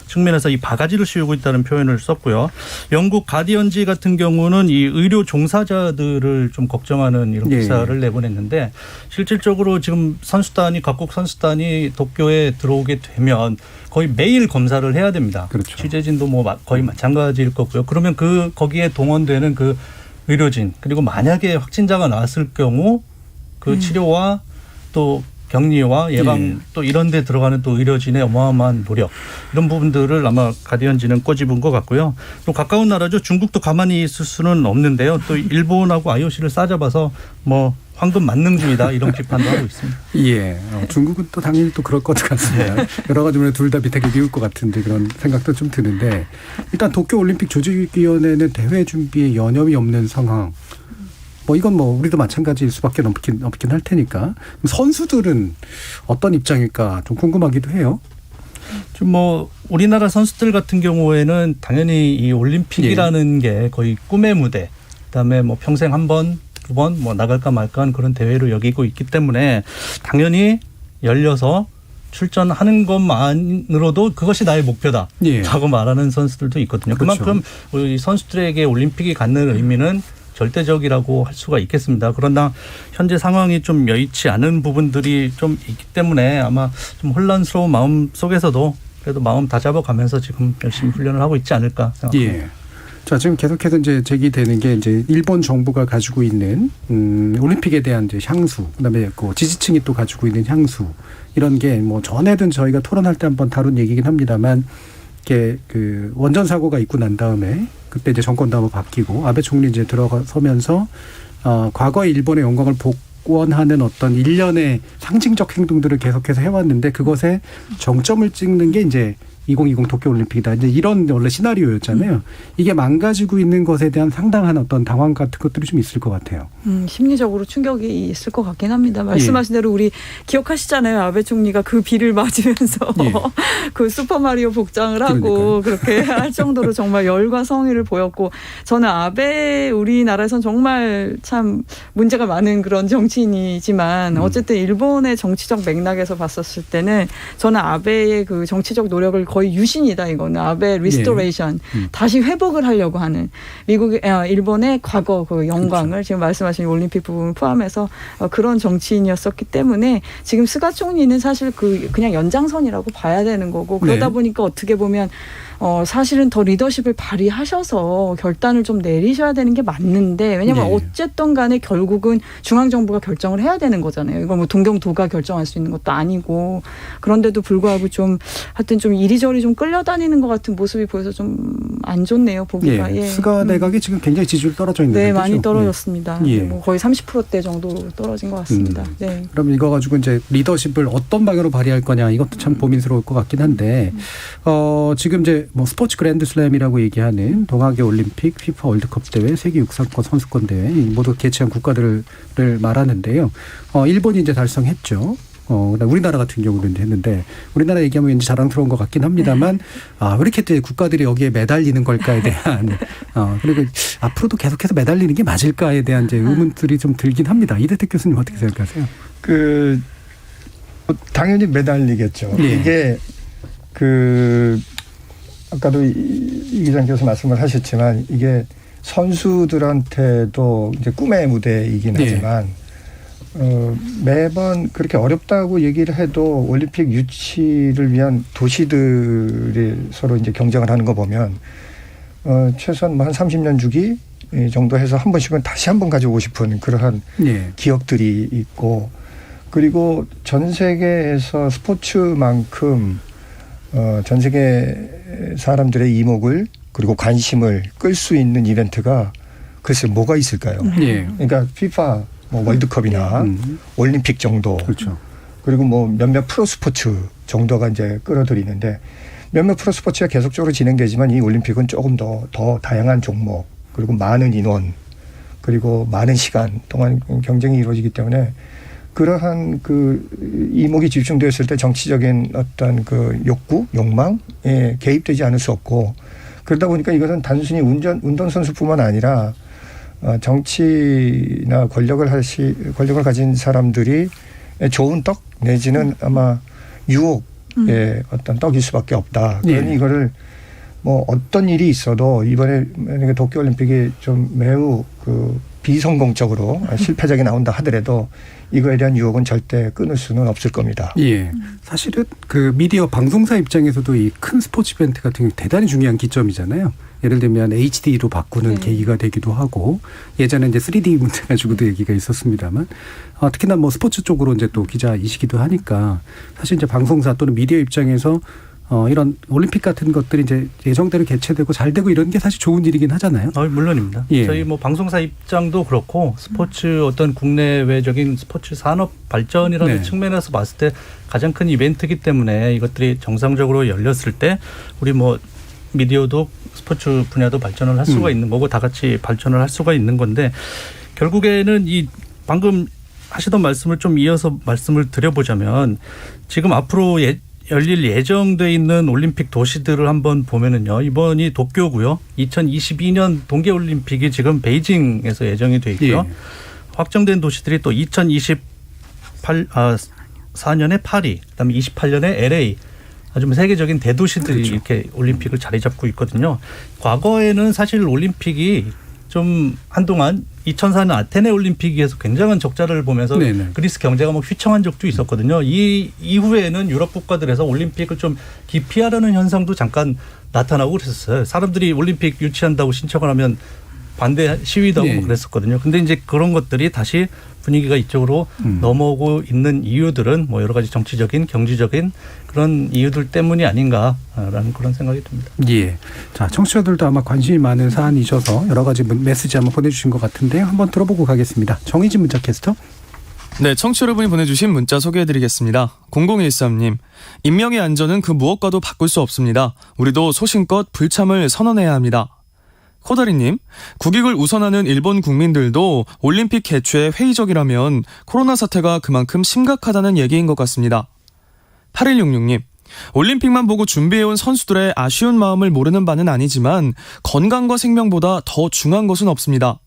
측면에서 이 바가지를 씌우고 있다는 표현을 썼고요. 영국 가디언지 같은 경우는 이 의료 종사자들을 좀 걱정하는 이런 기사를 내보냈는데 실질적으로 지금 각국 선수단이 도쿄에 들어오게 되면 거의 매일 검사를 해야 됩니다. 그렇죠. 취재진도 뭐 거의 마찬가지일 거고요. 그러면 거기에 동원되는 그 의료진 그리고 만약에 확진자가 나왔을 경우 그 치료와 또 격리와 예방 또 이런 데 들어가는 또 의료진의 어마어마한 노력 이런 부분들을 아마 가디언지는 꼬집은 것 같고요. 또 가까운 나라죠. 중국도 가만히 있을 수는 없는데요. 또 일본하고 IOC를 싸잡아서 뭐 황금 만능 중이다 이런 비판도 하고 있습니다. 중국은 또 당연히 또 그럴 것 같습니다. 여러 가지 면에 둘 다 비슷하게 미울 것 같은데 그런 생각도 좀 드는데 일단 도쿄올림픽 조직위원회는 대회 준비에 여념이 없는 상황. 뭐 이건 뭐 우리도 마찬가지일 수밖에 없긴 할 테니까 선수들은 어떤 입장일까 좀 궁금하기도 해요. 좀 뭐 우리나라 선수들 같은 경우에는 당연히 이 올림픽이라는 게 거의 꿈의 무대, 그다음에 뭐 평생 한 번, 두 번 뭐 나갈까 말까 하는 그런 대회를 여기고 있기 때문에 당연히 열려서 출전하는 것만으로도 그것이 나의 목표다라고 말하는 선수들도 있거든요. 그만큼 우리 선수들에게 올림픽이 갖는 의미는 절대적이라고 할 수가 있겠습니다. 그러나 현재 상황이 좀 여의치 않은 부분들이 좀 있기 때문에 아마 좀 혼란스러운 마음 속에서도 그래도 마음 다잡아가면서 지금 열심히 훈련을 하고 있지 않을까 생각합니다. 자, 지금 계속해서 이제 제기되는 게 이제 일본 정부가 가지고 있는 올림픽에 대한 이제 향수, 그다음에 그 지지층이 또 가지고 있는 향수 이런 게 뭐 전에든 저희가 토론할 때 한번 다룬 얘기긴 합니다만. 이게 그 원전 사고가 있고 난 다음에 그때 이제 정권도 한번 바뀌고 아베 총리 이제 들어서면서 과거의 일본의 영광을 복원하는 어떤 일련의 상징적 행동들을 계속해서 해왔는데 그것에 정점을 찍는 게 이제 2020 도쿄올림픽이다. 이제 이런 원래 시나리오였잖아요. 이게 망가지고 있는 것에 대한 상당한 어떤 당황 같은 것들이 좀 있을 것 같아요. 심리적으로 충격이 있을 것 같긴 합니다. 말씀하신 대로 우리 기억하시잖아요. 아베 총리가 그 비를 맞으면서 그 슈퍼마리오 복장을 하고 그렇게 할 정도로 정말 열과 성의를 보였고 저는 아베 우리나라에선 정말 참 문제가 많은 그런 정치인이지만 어쨌든 일본의 정치적 맥락에서 봤었을 때는 저는 아베의 그 정치적 노력을 거의 유신이다 이거는 아베 리스토레이션 다시 회복을 하려고 하는 일본의 과거 그 영광을 지금 말씀하신 올림픽 부분을 포함해서 그런 정치인이었었기 때문에 지금 스가 총리는 사실 그냥 연장선이라고 봐야 되는 거고 그러다 보니까 어떻게 보면 사실은 더 리더십을 발휘하셔서 결단을 좀 내리셔야 되는 게 맞는데 왜냐하면 어쨌든 간에 결국은 중앙정부가 결정을 해야 되는 거잖아요. 이거 뭐 동경도가 결정할 수 있는 것도 아니고 그런데도 불구하고 좀 하여튼 좀 이리저리 좀 끌려다니는 것 같은 모습이 보여서 좀 안 좋네요. 보기가. 스가 내각이 지금 굉장히 지지율 떨어져 있는 거죠? 네, 많이 떨어졌습니다. 뭐 거의 30%대 정도 떨어진 것 같습니다. 네. 그럼 이거 가지고 이제 리더십을 어떤 방향으로 발휘할 거냐 이것도 참 고민스러울 것 같긴 한데 지금 이제 뭐 스포츠 그랜드슬램이라고 얘기하는 동아계 올림픽, 피파 월드컵 대회, 세계 육상권 선수권 대회 모두 개최한 국가들을 말하는데요. 일본이 이제 달성했죠. 우리나라 같은 경우는 이제 했는데 우리나라 얘기하면 왠지 자랑스러운 것 같긴 합니다만 왜 이렇게 또 국가들이 여기에 매달리는 걸까에 대한 그리고 앞으로도 계속해서 매달리는 게 맞을까에 대한 이제 의문들이 좀 들긴 합니다. 이대택 교수님 어떻게 생각하세요? 당연히 매달리겠죠. 이게 아까도 이 기자님께서 말씀을 하셨지만 이게 선수들한테도 이제 꿈의 무대이긴 하지만 매번 그렇게 어렵다고 얘기를 해도 올림픽 유치를 위한 도시들이 서로 이제 경쟁을 하는 거 보면 최소한 한 30년 주기 정도 해서 한 번씩은 다시 한 번 가져오고 싶은 그러한 기억들이 있고 그리고 전 세계에서 스포츠만큼 전 세계 사람들의 이목을 그리고 관심을 끌 수 있는 이벤트가 글쎄 뭐가 있을까요? 그러니까 피파 뭐 월드컵이나 올림픽 정도 그렇죠. 그리고 뭐 몇몇 프로스포츠 정도가 이제 끌어들이는데 몇몇 프로스포츠가 계속적으로 진행되지만 이 올림픽은 조금 더 다양한 종목 그리고 많은 인원 그리고 많은 시간 동안 경쟁이 이루어지기 때문에 그러한 이목이 집중되었을 때 정치적인 어떤 욕구, 욕망에 개입되지 않을 수 없고 그러다 보니까 이것은 단순히 운동선수뿐만 아니라 정치나 권력을 가진 사람들이 좋은 떡 내지는 아마 유혹의 어떤 떡일 수밖에 없다. 그러니 이거를 뭐 어떤 일이 있어도 이번에 만약에 도쿄올림픽이 좀 매우 비성공적으로 실패작이 나온다 하더라도 이거에 대한 유혹은 절대 끊을 수는 없을 겁니다. 사실은 미디어 방송사 입장에서도 이 큰 스포츠 이벤트 같은 게 대단히 중요한 기점이잖아요. 예를 들면 HD로 바꾸는 계기가 되기도 하고 예전에 이제 3D 문제 가지고도 얘기가 있었습니다만 특히나 뭐 스포츠 쪽으로 이제 또 기자이시기도 하니까 사실 이제 방송사 또는 미디어 입장에서 이런 올림픽 같은 것들이 이제 예정대로 개최되고 잘 되고 이런 게 사실 좋은 일이긴 하잖아요. 물론입니다. 저희 뭐 방송사 입장도 그렇고 스포츠 어떤 국내외적인 스포츠 산업 발전이라는 측면에서 봤을 때 가장 큰 이벤트이기 때문에 이것들이 정상적으로 열렸을 때 우리 뭐 미디어도 스포츠 분야도 발전을 할 수가 있는 거고 다 같이 발전을 할 수가 있는 건데 결국에는 이 방금 하시던 말씀을 좀 이어서 말씀을 드려보자면 지금 앞으로 열릴 예정돼 있는 올림픽 도시들을 한번 보면은요. 이번이 도쿄고요. 2022년 동계올림픽이 지금 베이징에서 예정이 돼 있고요. 확정된 도시들이 또 2024년에 파리, 그다음에 28년에 LA. 아주 세계적인 대도시들이 이렇게 올림픽을 자리 잡고 있거든요. 과거에는 사실 올림픽이 좀 한동안 2004년 아테네 올림픽에서 굉장한 적자를 보면서 그리스 경제가 막 휘청한 적도 있었거든요. 이 이후에는 유럽 국가들에서 올림픽을 좀 기피하려는 현상도 잠깐 나타나고 그랬었어요. 사람들이 올림픽 유치한다고 신청을 하면 반대 시위도 하고 그랬었거든요. 근데 이제 그런 것들이 다시 분위기가 이쪽으로 넘어오고 있는 이유들은 뭐 여러 가지 정치적인, 경제적인 그런 이유들 때문이 아닌가라는 그런 생각이 듭니다. 자, 청취자들도 아마 관심이 많은 사안이셔서 여러 가지 메시지 한번 보내주신 것 같은데요. 한번 들어보고 가겠습니다. 정의진 문자캐스터. 네, 청취자 여러분이 보내주신 문자 소개해드리겠습니다. 0013님, 인명의 안전은 그 무엇과도 바꿀 수 없습니다. 우리도 소신껏 불참을 선언해야 합니다. 코다리님, 국익을 우선하는 일본 국민들도 올림픽 개최에 회의적이라면 코로나 사태가 그만큼 심각하다는 얘기인 것 같습니다. 8166님, 올림픽만 보고 준비해온 선수들의 아쉬운 마음을 모르는 바는 아니지만 건강과 생명보다 더 중요한 것은 없습니다.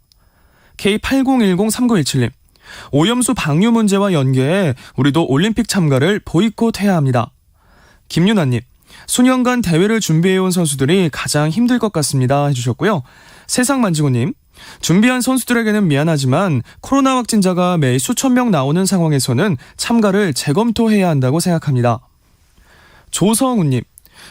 K80103917님, 오염수 방류 문제와 연계해 우리도 올림픽 참가를 보이콧해야 합니다. 김윤아님, 수년간 대회를 준비해온 선수들이 가장 힘들 것 같습니다 해주셨고요. 세상만지고님, 준비한 선수들에게는 미안하지만 코로나 확진자가 매일 수천 명 나오는 상황에서는 참가를 재검토해야 한다고 생각합니다. 조성우님,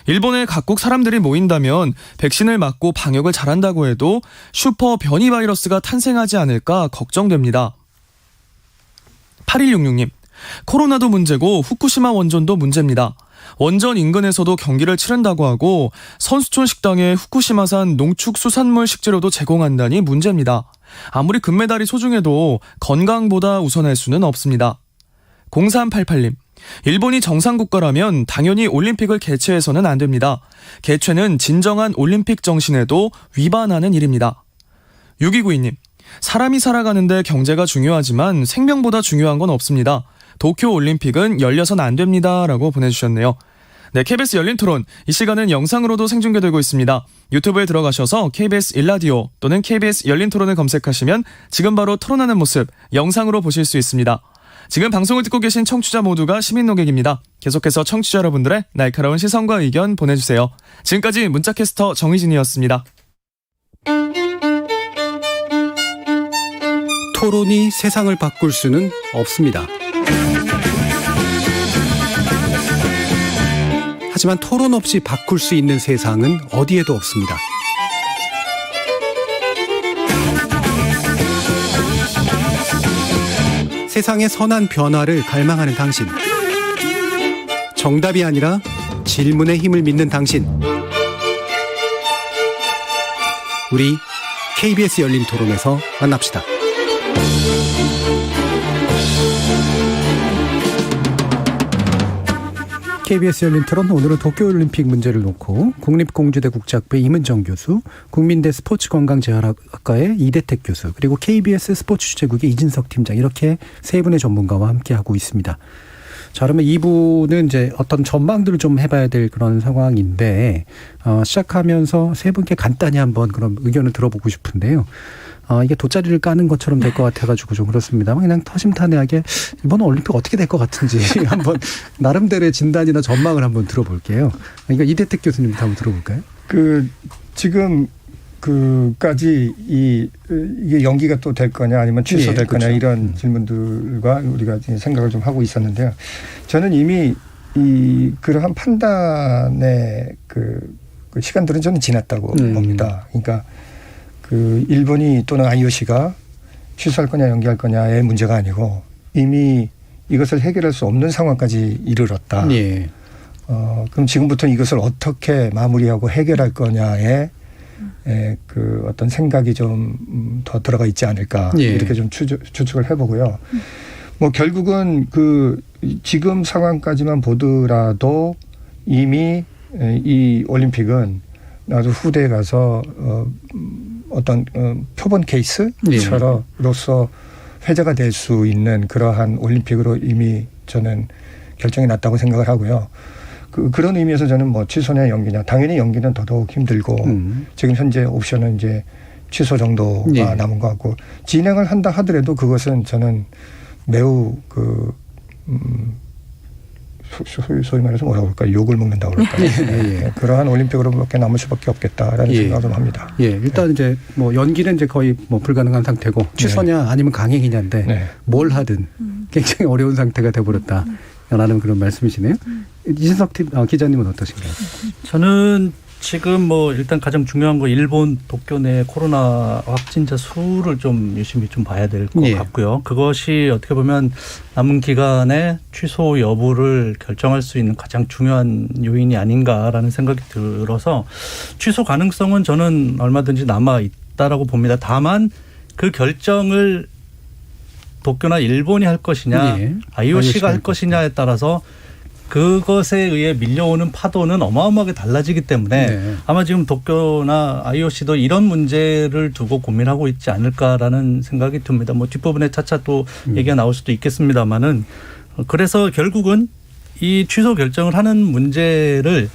일본에 각국 사람들이 모인다면 백신을 맞고 방역을 잘한다고 해도 슈퍼 변이 바이러스가 탄생하지 않을까 걱정됩니다. 8166님, 코로나도 문제고 후쿠시마 원전도 문제입니다. 원전 인근에서도 경기를 치른다고 하고 선수촌 식당에 후쿠시마산 농축수산물 식재료도 제공한다니 문제입니다. 아무리 금메달이 소중해도 건강보다 우선할 수는 없습니다. 0388님, 일본이 정상국가라면 당연히 올림픽을 개최해서는 안 됩니다. 개최는 진정한 올림픽 정신에도 위반하는 일입니다. 6292님, 사람이 살아가는데 경제가 중요하지만 생명보다 중요한 건 없습니다. 도쿄올림픽은 열려선 안 됩니다. 라고 보내주셨네요. 네, KBS 열린 토론. 이 시간은 영상으로도 생중계되고 있습니다. 유튜브에 들어가셔서 KBS 일라디오 또는 KBS 열린 토론을 검색하시면 지금 바로 토론하는 모습 영상으로 보실 수 있습니다. 지금 방송을 듣고 계신 청취자 모두가 시민 노객입니다. 계속해서 청취자 여러분들의 날카로운 시선과 의견 보내주세요. 지금까지 문자캐스터 정희진이었습니다. 토론이 세상을 바꿀 수는 없습니다. 하지만 토론 없이 바꿀 수 있는 세상은 어디에도 없습니다. 세상의 선한 변화를 갈망하는 당신. 정답이 아니라 질문의 힘을 믿는 당신. 우리 KBS 열린 토론에서 만납시다. KBS 열린 토론, 오늘은 도쿄올림픽 문제를 놓고 국립공주대 국제학부의 임은정 교수, 국민대 스포츠건강재활학과의 이대택 교수, 그리고 KBS 스포츠주제국의 이진석 팀장, 이렇게 세 분의 전문가와 함께하고 있습니다. 자, 그러면 2부는 이제 어떤 전망들을 좀 해봐야 될 그런 상황인데, 시작하면서 세 분께 간단히 한번 그런 의견을 들어보고 싶은데요. 이게 돗자리를 까는 것처럼 될 것 같아가지고 좀 그렇습니다만, 그냥 터심탄회하게 이번 올림픽 어떻게 될 것 같은지 한번 나름대로의 진단이나 전망을 한번 들어볼게요. 그러니까 이대택 교수님부터 한번 들어볼까요? 지금 그까지 이게 연기가 또 될 거냐 아니면 취소될 거냐, 그렇죠. 이런 질문들과 우리가 생각을 좀 하고 있었는데요. 저는 이미 그러한 판단의 그 시간들은 저는 지났다고 봅니다. 그러니까 일본이 또는 IOC가 취소할 거냐 연기할 거냐의 문제가 아니고 이미 이것을 해결할 수 없는 상황까지 이르렀다. 예. 그럼 지금부터 이것을 어떻게 마무리하고 해결할 거냐에 어떤 생각이 좀 더 들어가 있지 않을까, 예. 이렇게 좀 추측을 해보고요. 뭐 결국은 지금 상황까지만 보더라도 이미 이 올림픽은 나도 후대에 가서 어떤 표본 케이스로서 회자가 될 수 있는 그러한 올림픽으로 이미 저는 결정이 났다고 생각을 하고요. 그런 의미에서 저는 뭐 취소냐 연기냐, 당연히 연기는 더더욱 힘들고 지금 현재 옵션은 이제 취소 정도가, 예. 남은 것 같고, 진행을 한다 하더라도 그것은 저는 매우 소위 말해서 뭐라고 그럴까요? 욕을 먹는다고 그럴까요? 예. 그러한 올림픽으로밖에 남을 수밖에 없겠다라는, 예. 생각을 좀 합니다. 예, 일단 이제 뭐 연기는 이제 거의 뭐 불가능한 상태고, 취소냐, 네. 아니면 강행이냐인데, 네. 뭘 하든 굉장히 어려운 상태가 돼버렸다라는 그런 말씀이시네요. 이진석 기자님은 어떠신가요? 저는 지금 뭐 일단 가장 중요한 거 일본 도쿄 내 코로나 확진자 수를 좀 유심히 좀 봐야 될 것, 예. 같고요. 그것이 어떻게 보면 남은 기간에 취소 여부를 결정할 수 있는 가장 중요한 요인이 아닌가라는 생각이 들어서 취소 가능성은 저는 얼마든지 남아 있다라고 봅니다. 다만 그 결정을 도쿄나 일본이 할 것이냐, 예. IOC가 할 것이냐에 따라서 그것에 의해 밀려오는 파도는 어마어마하게 달라지기 때문에, 네. 아마 지금 도쿄나 IOC도 이런 문제를 두고 고민하고 있지 않을까라는 생각이 듭니다. 뭐 뒷부분에 차차 또 얘기가 나올 수도 있겠습니다만은, 그래서 결국은 이 취소 결정을 하는 문제를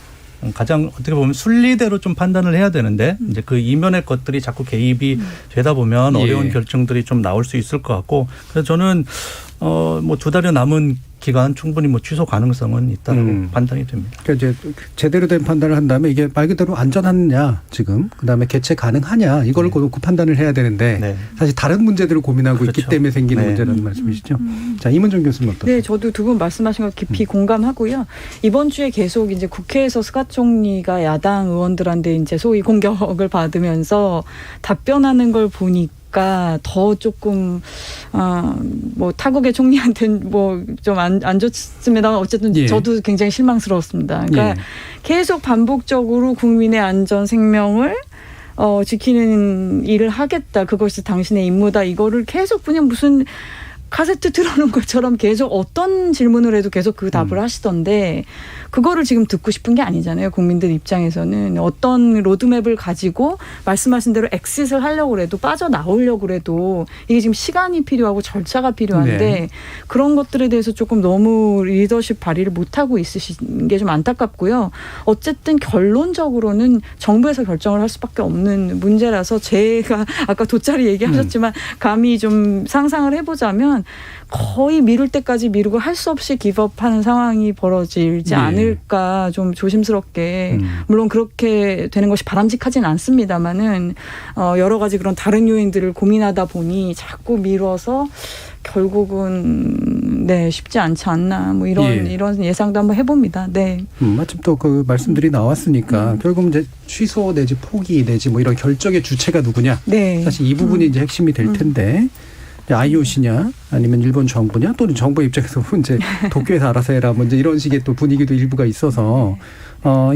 가장 어떻게 보면 순리대로 좀 판단을 해야 되는데, 이제 그 이면의 것들이 자꾸 개입이 되다 보면, 예. 어려운 결정들이 좀 나올 수 있을 것 같고, 그래서 저는 뭐 2달여 남은 기간 충분히 뭐 취소 가능성은 있다고 판단이 됩니다. 그러니까 이제 제대로 된 판단을 한 다음에 이게 말 그대로 안전하냐 지금 그다음에 개최 가능하냐 이거를 놓고 판단을 해야 되는데 사실 다른 문제들을 고민하고 있기 때문에 생기는 문제라는 말씀이시죠. 자, 이문정 교수님 어떠세요? 네, 저도 두 분 말씀하신 거 깊이 공감하고요. 이번 주에 계속 이제 국회에서 스가 총리가 야당 의원들한테 이제 소위 공격을 받으면서 답변하는 걸 보니까 더 조금 뭐 타국의 총리한테는 뭐 좀 안 좋습니다만 어쨌든 저도 굉장히 실망스러웠습니다. 그러니까 계속 반복적으로 국민의 안전 생명을 지키는 일을 하겠다. 그것이 당신의 임무다. 이거를 계속 그냥 무슨 카세트 틀어놓은 것처럼 계속 어떤 질문을 해도 계속 그 답을 하시던데 그거를 지금 듣고 싶은 게 아니잖아요. 국민들 입장에서는 어떤 로드맵을 가지고 말씀하신 대로 엑싯을 하려고 해도 빠져나오려고 해도 이게 지금 시간이 필요하고 절차가 필요한데 그런 것들에 대해서 조금 너무 리더십 발휘를 못하고 있으신 게 좀 안타깝고요. 어쨌든 결론적으로는 정부에서 결정을 할 수밖에 없는 문제라서 제가 아까 돗자리 얘기하셨지만 감히 좀 상상을 해보자면 거의 미룰 때까지 미루고 할 수 없이 기법하는 상황이 벌어지지 않을까 좀 조심스럽게 물론 그렇게 되는 것이 바람직하진 않습니다만은 여러 가지 그런 다른 요인들을 고민하다 보니 자꾸 미뤄서 결국은 쉽지 않지 않나 뭐 이런 예상도 한번 해봅니다. 네. 마침 또 그 말씀들이 나왔으니까 결국 이제 취소 내지 포기 내지 뭐 이런 결정의 주체가 누구냐. 사실 이 부분이 이제 핵심이 될 텐데. IOC냐 아니면 일본 정부냐 또는 정부 입장에서 이제 도쿄에서 알아서 해라 뭐 이제 이런 식의 또 분위기도 일부가 있어서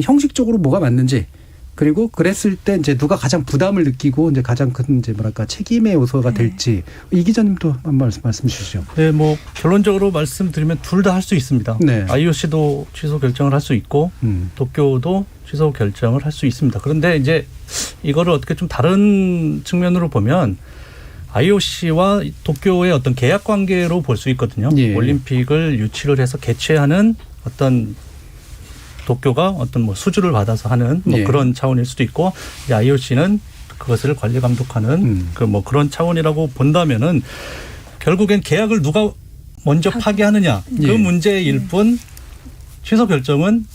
형식적으로 뭐가 맞는지 그리고 그랬을 때 이제 누가 가장 부담을 느끼고 이제 가장 큰 이제 뭐랄까 책임의 요소가 될지 이 기자님도 한번 말씀 주시죠. 네, 뭐 결론적으로 말씀드리면 둘 다 할 수 있습니다. IOC도 취소 결정을 할 수 있고 도쿄도 취소 결정을 할 수 있습니다. 그런데 이제 이거를 어떻게 좀 다른 측면으로 보면 IOC와 도쿄의 어떤 계약 관계로 볼 수 있거든요. 올림픽을 유치를 해서 개최하는 어떤 도쿄가 어떤 뭐 수주를 받아서 하는 뭐 그런 차원일 수도 있고 이제 IOC는 그것을 관리 감독하는 그 뭐 그런 차원이라고 본다면은 결국엔 계약을 누가 먼저 파기하느냐 그 문제일 뿐 취소 결정은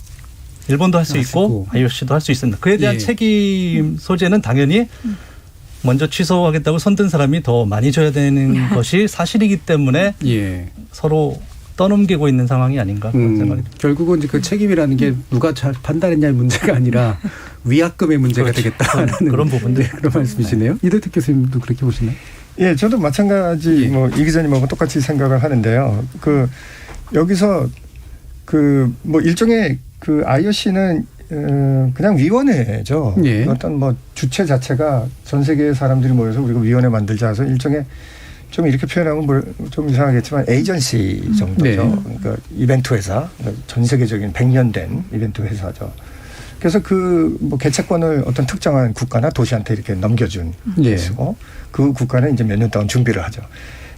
일본도 할 수 있고 IOC도 할 수 있습니다. 그에 대한 책임 소재는 당연히 먼저 취소하겠다고 손든 사람이 더 많이 져야 되는 것이 사실이기 때문에 서로 떠넘기고 있는 상황이 아닌가 그런 생각이 듭니다. 결국은 이제 그 책임이라는 게 누가 잘 판단했냐의 문제가 아니라 위약금의 문제가 되겠다라는 그런 부분들 그런 말씀이시네요. 이대택 교수님도 그렇게 보시나요? 예, 저도 마찬가지 뭐 이 기자님하고 똑같이 생각을 하는데요. 그 여기서 그 뭐 일종의 그 IOC는 그냥 위원회죠. 어떤 뭐 주체 자체가 전 세계의 사람들이 모여서 우리가 위원회 만들자 해서 일종의 좀 이렇게 표현하면 좀 이상하겠지만 에이전시 정도죠. 그러니까 이벤트 회사, 전 세계적인 100년 된 이벤트 회사죠. 그래서 그 뭐 개최권을 어떤 특정한 국가나 도시한테 이렇게 넘겨준 것이고 그 국가는 이제 몇 년 동안 준비를 하죠.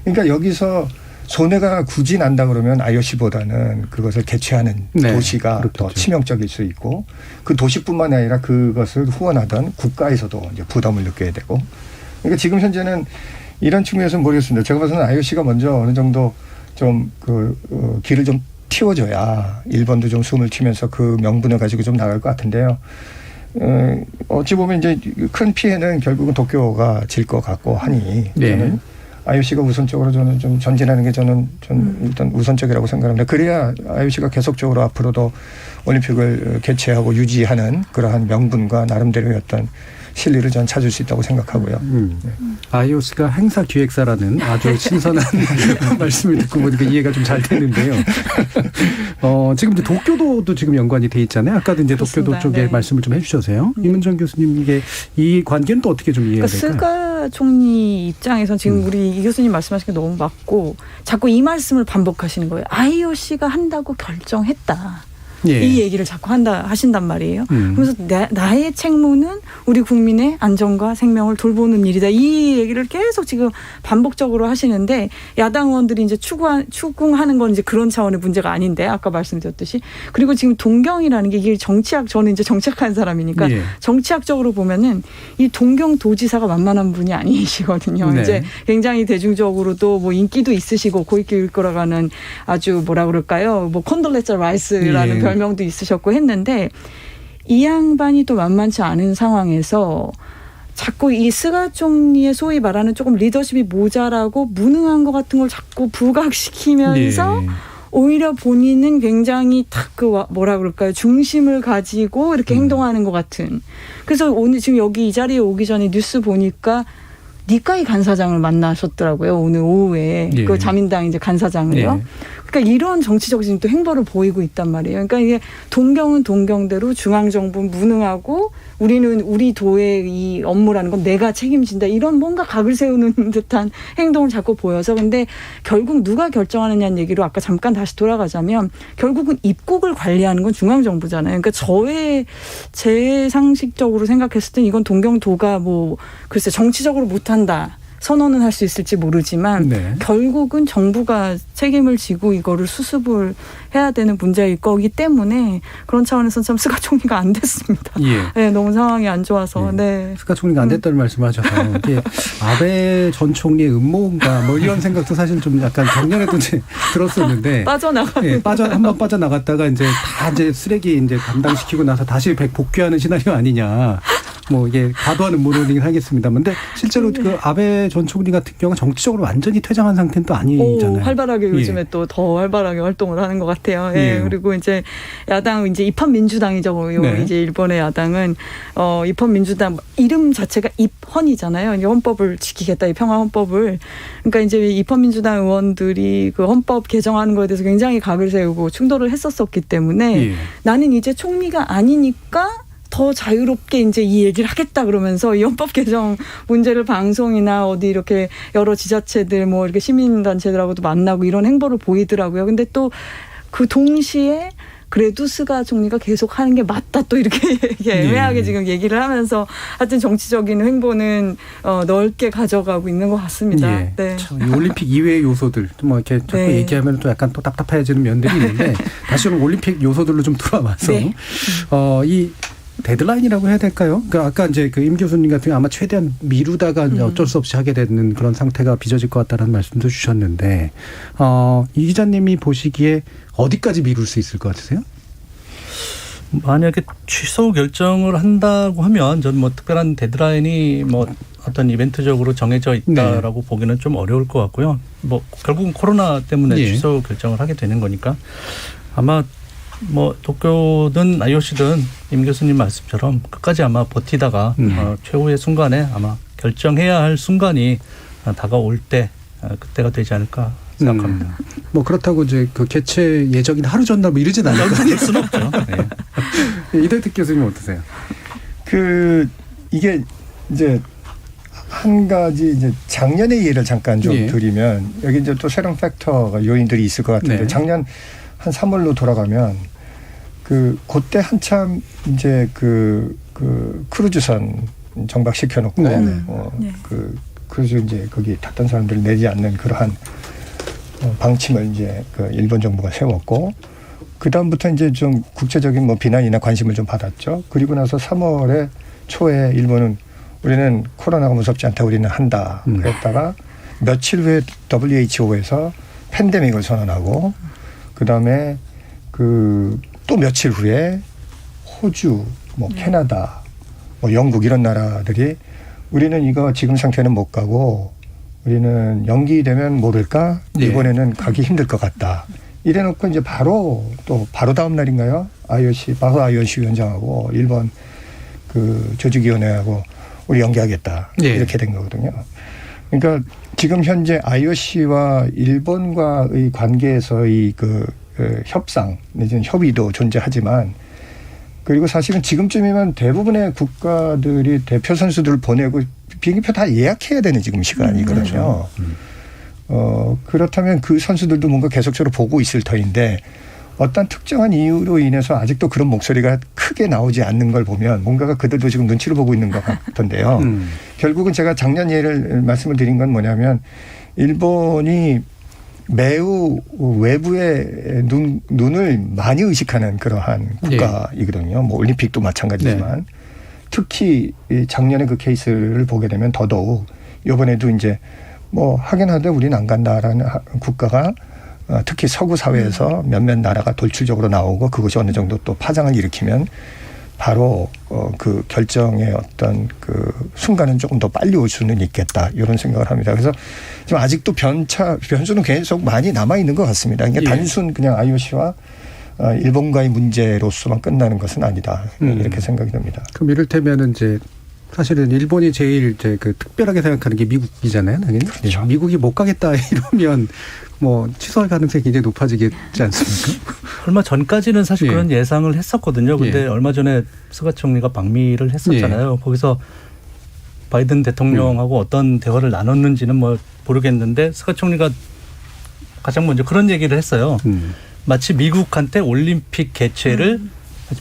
그러니까 여기서 손해가 굳이 난다 그러면 IOC보다는 그것을 개최하는 도시가 더 치명적일 수 있고 그 도시뿐만 아니라 그것을 후원하던 국가에서도 이제 부담을 느껴야 되고 그러니까 지금 현재는 이런 측면에서 모르겠습니다. 제가 봐서는 IOC가 먼저 어느 정도 좀 길을 좀 틔워줘야 일본도 좀 숨을 튀면서 그 명분을 가지고 좀 나갈 것 같은데요. 어찌 보면 이제 큰 피해는 결국은 도쿄가 질 것 같고 하니 저는 IOC가 우선적으로 저는 좀 전진하는 게 저는 일단 우선적이라고 생각합니다. 그래야 IOC가 계속적으로 앞으로도 올림픽을 개최하고 유지하는 그러한 명분과 나름대로의 어떤 실리를 전 찾을 수 있다고 생각하고요. IOC가 행사 기획사라는 아주 신선한 말씀을 듣고 보니까 이해가 좀 잘 되는데요. 지금 이제 도쿄도도 지금 연관이 돼 있잖아요. 아까도 이제 도쿄도 쪽에 말씀을 좀 해주셔서요. 이문정 교수님 이게 이 관계는 또 어떻게 좀 이해가 될까요? 스가 총리 입장에서 지금 우리 이 교수님 말씀하신 게 너무 맞고 자꾸 이 말씀을 반복하시는 거예요. IOC가 한다고 결정했다. 이 얘기를 자꾸 하신단 말이에요. 그래서 나의 책무는 우리 국민의 안전과 생명을 돌보는 일이다. 이 얘기를 계속 지금 반복적으로 하시는데 야당 의원들이 이제 추궁하는 건 이제 그런 차원의 문제가 아닌데 아까 말씀드렸듯이 그리고 지금 동경이라는 게 이게 저는 이제 정치학하는 사람이니까 정치학적으로 보면은 이 동경 도지사가 만만한 분이 아니시거든요. 이제 굉장히 대중적으로도 뭐 인기도 있으시고 고익 교육거라가는 아주 뭐라 그럴까요? 뭐 콘돌레자 라이스라는 별명도 있으셨고 했는데 이 양반이 또 만만치 않은 상황에서 자꾸 이 스가 총리의 소위 말하는 조금 리더십이 모자라고 무능한 것 같은 걸 자꾸 부각시키면서 오히려 본인은 굉장히 딱 뭐라 그럴까요? 중심을 가지고 이렇게 행동하는 것 같은. 그래서 오늘 지금 여기 이 자리에 오기 전에 뉴스 보니까 니카이 간사장을 만나셨더라고요. 오늘 오후에 그 자민당 이제 간사장을요. 그러니까 이런 정치적인 또 행보를 보이고 있단 말이에요. 그러니까 이게 동경은 동경대로 중앙정부는 무능하고 우리는 우리 도의 이 업무라는 건 내가 책임진다. 이런 뭔가 각을 세우는 듯한 행동을 자꾸 보여서 근데 결국 누가 결정하느냐는 얘기로 아까 잠깐 다시 돌아가자면 결국은 입국을 관리하는 건 중앙정부잖아요. 그러니까 제 상식적으로 생각했을 땐 이건 동경도가 뭐 글쎄 정치적으로 못한다. 선언은 할 수 있을지 모르지만 결국은 정부가 책임을 지고 이거를 수습을 해야 되는 문제일 거기 때문에 그런 차원에서 참 스가 총리가 안 됐습니다. 네, 너무 상황이 안 좋아서. 스가 총리가 안 됐다는 말씀하셔서 이게 아베 전 총리의 음모인가 뭐 이런 생각도 사실 좀 약간 작년에도 이제 들었었는데 한번 빠져나갔다가 이제 다 이제 쓰레기 이제 담당시키고 나서 다시 복귀하는 시나리오 아니냐. 뭐 이게 과도한 음모론이긴 하겠습니다만, 근데 실제로 그 아베 전 총리 같은 경우는 정치적으로 완전히 퇴장한 상태는 또 아니잖아요. 활발하게 요즘에 또 더 활발하게 활동을 하는 것 같아요. 그리고 이제 야당 이제 입헌민주당이죠. 이제 일본의 야당은 입헌민주당 이름 자체가 입헌이잖아요. 헌법을 지키겠다, 이 평화 헌법을. 그러니까 이제 입헌민주당 의원들이 그 헌법 개정하는 거에 대해서 굉장히 각을 세우고 충돌을 했었기 때문에 나는 이제 총리가 아니니까. 더 자유롭게 이제 이 얘기를 하겠다 그러면서 이 헌법 개정 문제를 방송이나 어디 이렇게 여러 지자체들 뭐 이렇게 시민단체들하고도 만나고 이런 행보를 보이더라고요. 근데 또 그 동시에 그래도 스가 총리가 계속 하는 게 맞다 또 이렇게 애매하게 지금 얘기를 하면서 하여튼 정치적인 행보는 넓게 가져가고 있는 것 같습니다. 이 올림픽 이외의 요소들 뭐 이렇게 자꾸 얘기하면 또 약간 또 답답해지는 면들이 있는데 다시 좀 올림픽 요소들로 좀 돌아와서 이 데드라인이라고 해야 될까요? 그러니까 아까 이제 그 임 교수님 같은 경우 아마 최대한 미루다가 이제 어쩔 수 없이 하게 되는 그런 상태가 빚어질 것 같다는 말씀도 주셨는데, 이 기자님이 보시기에 어디까지 미룰 수 있을 것 같으세요? 만약에 취소 결정을 한다고 하면 저는 뭐 특별한 데드라인이 뭐 어떤 이벤트적으로 정해져 있다라고 보기는 좀 어려울 것 같고요. 뭐 결국은 코로나 때문에 취소 결정을 하게 되는 거니까 아마 뭐 도쿄든 IOC든 임 교수님 말씀처럼 끝까지 아마 버티다가 최후의 순간에 아마 결정해야 할 순간이 다가올 때 그때가 되지 않을까 생각합니다. 뭐 그렇다고 이제 그 개최 예정인 하루 전날 뭐 이러진 않을 것 같아요. 수는 없죠. 이대택 교수님 어떠세요? 이게 이제 한 가지 이제 작년의 예를 잠깐 좀 드리면 여기 이제 또 새로운 팩터가 요인들이 있을 것 같은데 작년 한 3월로 돌아가면 그때 한참 이제 그 크루즈선 정박시켜 놓고 크루즈 이제 거기 탔던 사람들을 내지 않는 그러한 방침을 이제 그 일본 정부가 세웠고 그 다음부터 이제 좀 국제적인 뭐 비난이나 관심을 좀 받았죠. 그리고 나서 3월에 초에 일본은 우리는 코로나가 무섭지 않다 우리는 한다 그랬다가 며칠 후에 WHO에서 팬데믹을 선언하고 그 다음에 또 며칠 후에 호주, 뭐 캐나다, 뭐 영국 이런 나라들이 우리는 이거 지금 상태는 못 가고 우리는 연기되면 모를까 이번에는 가기 힘들 것 같다. 이래놓고 이제 바로 다음 날인가요? 바흐 IOC 위원장하고 일본 그 조직위원회하고 우리 연기하겠다 이렇게 된 거거든요. 그러니까 지금 현재 IOC와 일본과의 관계에서의 협상 내지는 협의도 존재하지만 그리고 사실은 지금쯤이면 대부분의 국가들이 대표 선수들을 보내고 비행기표 다 예약해야 되는 지금 시간이거든요. 그렇다면 그 선수들도 뭔가 계속적으로 보고 있을 터인데 어떤 특정한 이유로 인해서 아직도 그런 목소리가 크게 나오지 않는 걸 보면 뭔가가 그들도 지금 눈치를 보고 있는 것 같던데요. 결국은 제가 작년 예를 말씀을 드린 건 뭐냐면 일본이 매우 외부의 눈을 많이 의식하는 그러한 국가이거든요. 뭐 올림픽도 마찬가지지만 특히 작년에 그 케이스를 보게 되면 더더욱 이번에도 이제 뭐 하긴 하되 우리는 안 간다라는 국가가 특히 서구 사회에서 몇몇 나라가 돌출적으로 나오고 그것이 어느 정도 또 파장을 일으키면 바로 그 결정의 어떤 그 순간은 조금 더 빨리 올 수는 있겠다 이런 생각을 합니다. 그래서 지금 아직도 변수는 계속 많이 남아 있는 것 같습니다. 그러니까 단순 그냥 IOC와 일본과의 문제로서만 끝나는 것은 아니다 이렇게 생각이 됩니다. 그럼 이를테면은 이제 사실은 일본이 제일 이제 그 특별하게 생각하는 게 미국이잖아요. 당연히. 그렇죠. 미국이 못 가겠다 이러면 뭐 취소할 가능성이 굉장히 높아지겠지 않습니까? 얼마 전까지는 사실 그런 예상을 했었거든요. 근데 얼마 전에 스가 총리가 방미를 했었잖아요. 거기서 바이든 대통령하고 어떤 대화를 나눴는지는 뭐 모르겠는데 스가 총리가 가장 먼저 그런 얘기를 했어요. 마치 미국한테 올림픽 개최를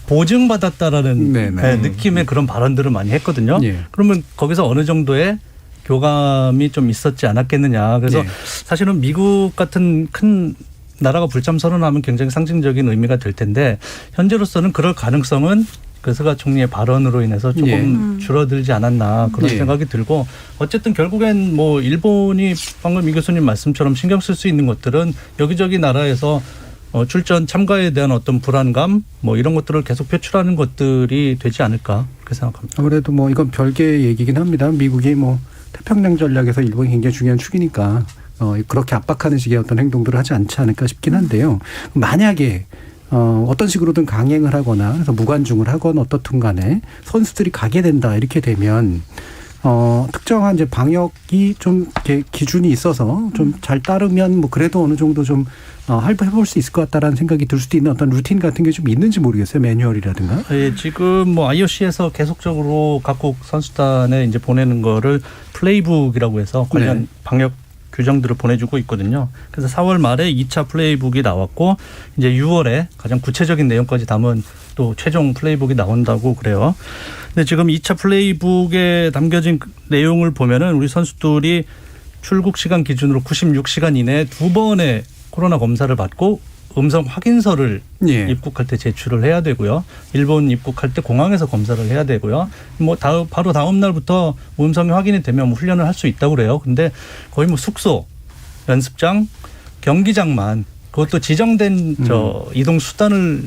보증받았다라는 느낌의 그런 발언들을 많이 했거든요. 그러면 거기서 어느 정도의 교감이 좀 있었지 않았겠느냐. 그래서 사실은 미국 같은 큰 나라가 불참 선언하면 굉장히 상징적인 의미가 될 텐데 현재로서는 그럴 가능성은 그 스가 총리의 발언으로 인해서 조금 줄어들지 않았나 그런 생각이 들고 어쨌든 결국엔 뭐 일본이 방금 이 교수님 말씀처럼 신경 쓸 수 있는 것들은 여기저기 나라에서 출전 참가에 대한 어떤 불안감 뭐 이런 것들을 계속 표출하는 것들이 되지 않을까 그렇게 생각합니다. 아무래도 뭐 이건 별개의 얘기긴 합니다. 미국이 뭐 태평양 전략에서 일본이 굉장히 중요한 축이니까 그렇게 압박하는 식의 어떤 행동들을 하지 않지 않을까 싶긴 한데요. 만약에 어떤 식으로든 강행을 하거나 그래서 무관중을 하거나 어떻든 간에 선수들이 가게 된다 이렇게 되면 특정한 이제 방역이 좀 이렇게 기준이 있어서 좀 잘 따르면 뭐 그래도 어느 정도 좀 해볼 수 있을 것 같다라는 생각이 들 수도 있는 어떤 루틴 같은 게 좀 있는지 모르겠어요. 매뉴얼이라든가. 예, 지금 뭐 IOC에서 계속적으로 각국 선수단에 이제 보내는 거를 플레이북이라고 해서 관련 방역 규정들을 보내주고 있거든요. 그래서 4월 말에 2차 플레이북이 나왔고 이제 6월에 가장 구체적인 내용까지 담은 또 최종 플레이북이 나온다고 그래요. 근데 지금 2차 플레이북에 담겨진 내용을 보면은 우리 선수들이 출국 시간 기준으로 96시간 이내에 2번의 코로나 검사를 받고 음성 확인서를 입국할 때 제출을 해야 되고요. 일본 입국할 때 공항에서 검사를 해야 되고요. 뭐 바로 다음 날부터 음성이 확인이 되면 뭐 훈련을 할 수 있다고 그래요. 근데 거의 뭐 숙소, 연습장, 경기장만 그것도 지정된 이동 수단을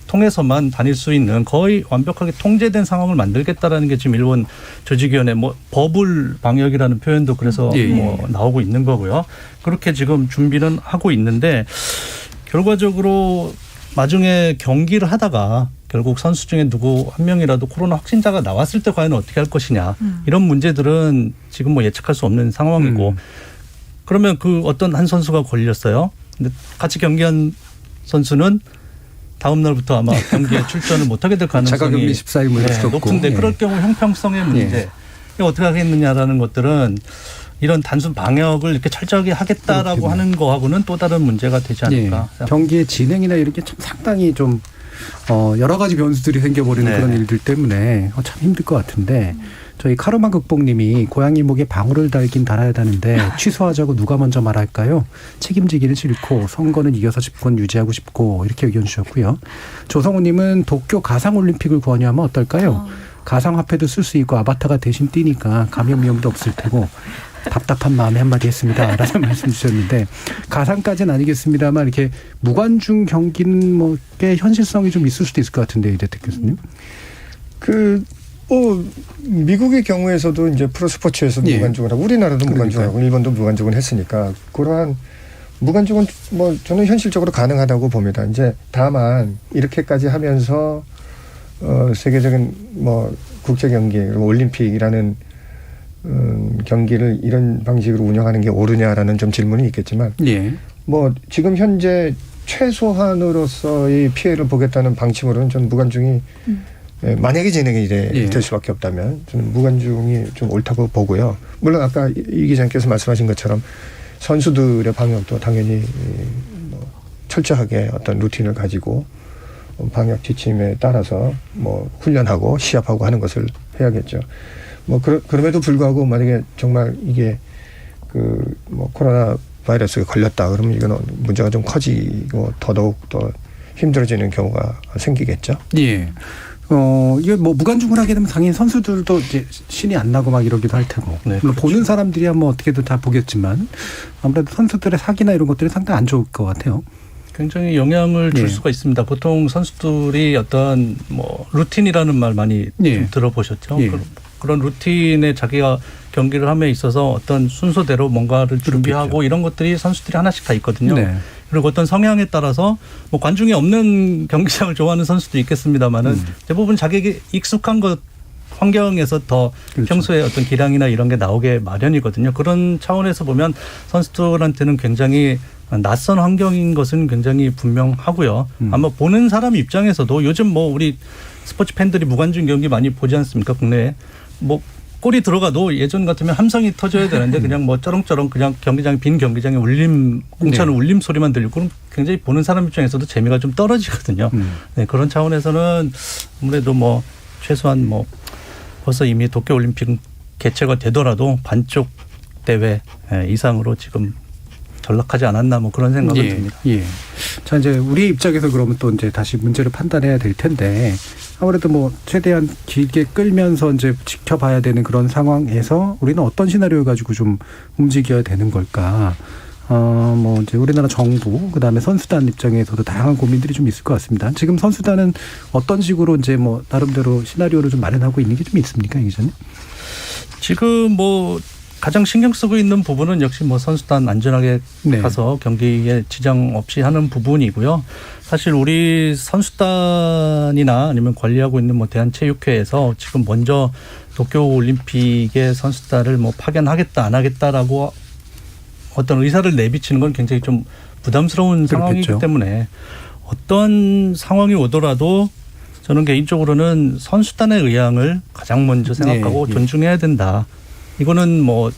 통해서만 다닐 수 있는 거의 완벽하게 통제된 상황을 만들겠다라는 게 지금 일본 조직위원회 뭐 버블 방역이라는 표현도 그래서 뭐 나오고 있는 거고요. 그렇게 지금 준비는 하고 있는데 결과적으로 나중에 경기를 하다가 결국 선수 중에 누구 한 명이라도 코로나 확진자가 나왔을 때 과연 어떻게 할 것이냐 이런 문제들은 지금 뭐 예측할 수 없는 상황이고 그러면 그 어떤 한 선수가 걸렸어요. 근데 같이 경기한 선수는 다음 날부터 아마 경기에 출전을 못하게 될 가능성이 자가격리 14일 높은데 그럴 경우 형평성의 문제 어떻게 하겠느냐라는 것들은 이런 단순 방역을 이렇게 철저하게 하겠다라고 하는 거하고는 또 다른 문제가 되지 않을까. 경기의 진행이나 이런 게 참 상당히 좀 여러 가지 변수들이 생겨버리는 그런 일들 때문에 참 힘들 것 같은데 저희 카르마 극복님이 고양이 목에 방울을 달긴 달아야 하는데 취소하자고 누가 먼저 말할까요? 책임지기는 싫고 선거는 이겨서 집권 유지하고 싶고 이렇게 의견 주셨고요. 조성우님은 도쿄 가상올림픽을 권유하면 어떨까요? 가상화폐도 쓸 수 있고 아바타가 대신 뛰니까 감염 위험도 없을 테고 답답한 마음에 한마디 했습니다. 라는 말씀 주셨는데 가상까지는 아니겠습니다만 이렇게 무관중 경기는 뭐 꽤 현실성이 좀 있을 수도 있을 것 같은데요. 이대택 교수님. 미국의 경우에서도 이제 프로스포츠에서도 무관중을 하고 우리나라도 무관중을 하고 일본도 무관중을 했으니까 그러한 무관중은 뭐 저는 현실적으로 가능하다고 봅니다. 이제 다만 이렇게까지 하면서 세계적인 뭐 국제 경기 올림픽이라는 경기를 이런 방식으로 운영하는 게 옳으냐라는 좀 질문이 있겠지만 뭐 지금 현재 최소한으로서의 피해를 보겠다는 방침으로는 전 무관중이 만약에 진행이 될 수밖에 없다면 저는 무관중이 좀 옳다고 보고요. 물론 아까 이 기자님께서 말씀하신 것처럼 선수들의 방역도 당연히 철저하게 어떤 루틴을 가지고 방역 지침에 따라서 뭐 훈련하고 시합하고 하는 것을 해야겠죠. 뭐 그럼에도 불구하고 만약에 정말 이게 뭐 코로나 바이러스에 걸렸다 그러면 이건 문제가 좀 커지고 더더욱 더 힘들어지는 경우가 생기겠죠. 예. 이게 뭐 무관중을 하게 되면 당연히 선수들도 이제 신이 안 나고 막 이러기도 할 테고. 네, 물론 그렇죠. 보는 사람들이야 뭐 어떻게든 다 보겠지만 아무래도 선수들의 사기나 이런 것들이 상당히 안 좋을 것 같아요. 굉장히 영향을 줄 예. 수가 있습니다. 보통 선수들이 어떤 뭐 루틴이라는 말 많이 예. 좀 들어보셨죠? 예. 그런 루틴에 자기가 경기를 함에 있어서 어떤 순서대로 뭔가를 준비하고 그렇겠죠. 이런 것들이 선수들이 하나씩 다 있거든요. 네. 그리고 어떤 성향에 따라서 뭐 관중이 없는 경기장을 좋아하는 선수도 있겠습니다만은 대부분 자기에게 익숙한 것 환경에서 더 그렇죠. 평소에 어떤 기량이나 이런 게 나오게 마련이거든요. 그런 차원에서 보면 선수들한테는 굉장히 낯선 환경인 것은 굉장히 분명하고요. 아마 보는 사람 입장에서도 요즘 뭐 우리 스포츠 팬들이 무관중 경기 많이 보지 않습니까? 국내에. 뭐 골이 들어가도 예전 같으면 함성이 터져야 되는데 그냥 뭐 쩌렁쩌렁 그냥 빈 경기장에 공차는 네. 울림 소리만 들리고 그럼 굉장히 보는 사람 입장에서도 재미가 좀 떨어지거든요. 네, 그런 차원에서는 아무래도 뭐 최소한 뭐 벌써 이미 도쿄올림픽 개최가 되더라도 반쪽 대회 이상으로 지금 전락하지 않았나 뭐 그런 생각은 듭니다. 예. 자, 이제 우리 입장에서 그러면 또 이제 다시 문제를 판단해야 될 텐데 아무래도 뭐 최대한 길게 끌면서 이제 지켜봐야 되는 그런 상황에서 우리는 어떤 시나리오를 가지고 좀 움직여야 되는 걸까? 뭐 이제 우리나라 정부 그다음에 선수단 입장에서도 다양한 고민들이 좀 있을 것 같습니다. 지금 선수단은 어떤 식으로 이제 뭐 나름대로 시나리오를 좀 마련하고 있는 게 좀 있습니까, 이 기자님? 지금 뭐 가장 신경 쓰고 있는 부분은 역시 뭐 선수단 안전하게 네. 가서 경기에 지장 없이 하는 부분이고요. 사실 우리 선수단이나 아니면 관리하고 있는 뭐 대한체육회에서 지금 먼저 도쿄올림픽에 선수단을 뭐 파견하겠다 안 하겠다라고 어떤 의사를 내비치는 건 굉장히 좀 부담스러운 상황이기 그렇겠죠. 때문에 어떤 상황이 오더라도 저는 개인적으로는 선수단의 의향을 가장 먼저 생각하고 네. 존중해야 된다. 이거는 뭐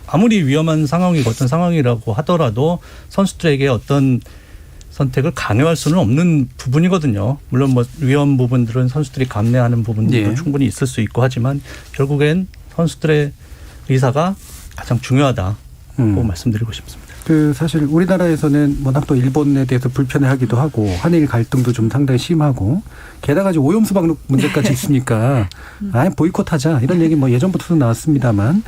아무리 위험한 상황이고 어떤 상황이라고 하더라도 선수들에게 어떤 선택을 강요할 수는 없는 부분이거든요. 물론 뭐 위험 부분들은 선수들이 감내하는 부분들도 네. 충분히 있을 수 있고 하지만 결국엔 선수들의 의사가 가장 중요하다고 말씀드리고 싶습니다. 사실 우리나라에서는 워낙 또 일본에 대해서 불편해하기도 하고 한일 갈등도 좀 상당히 심하고 게다가 이제 오염수 방류 문제까지 있으니까 보이콧하자 이런 얘기 뭐 예전부터도 나왔습니다만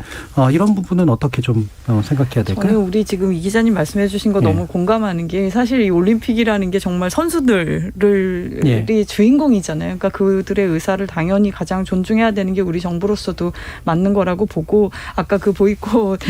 이런 부분은 어떻게 좀 생각해야 될까요? 저는 우리 지금 이 기자님 말씀해 주신 거 너무 공감하는 게 사실 이 올림픽이라는 게 정말 선수들이 주인공이잖아요. 그러니까 그들의 의사를 당연히 가장 존중해야 되는 게 우리 정부로서도 맞는 거라고 보고 아까 그 보이콧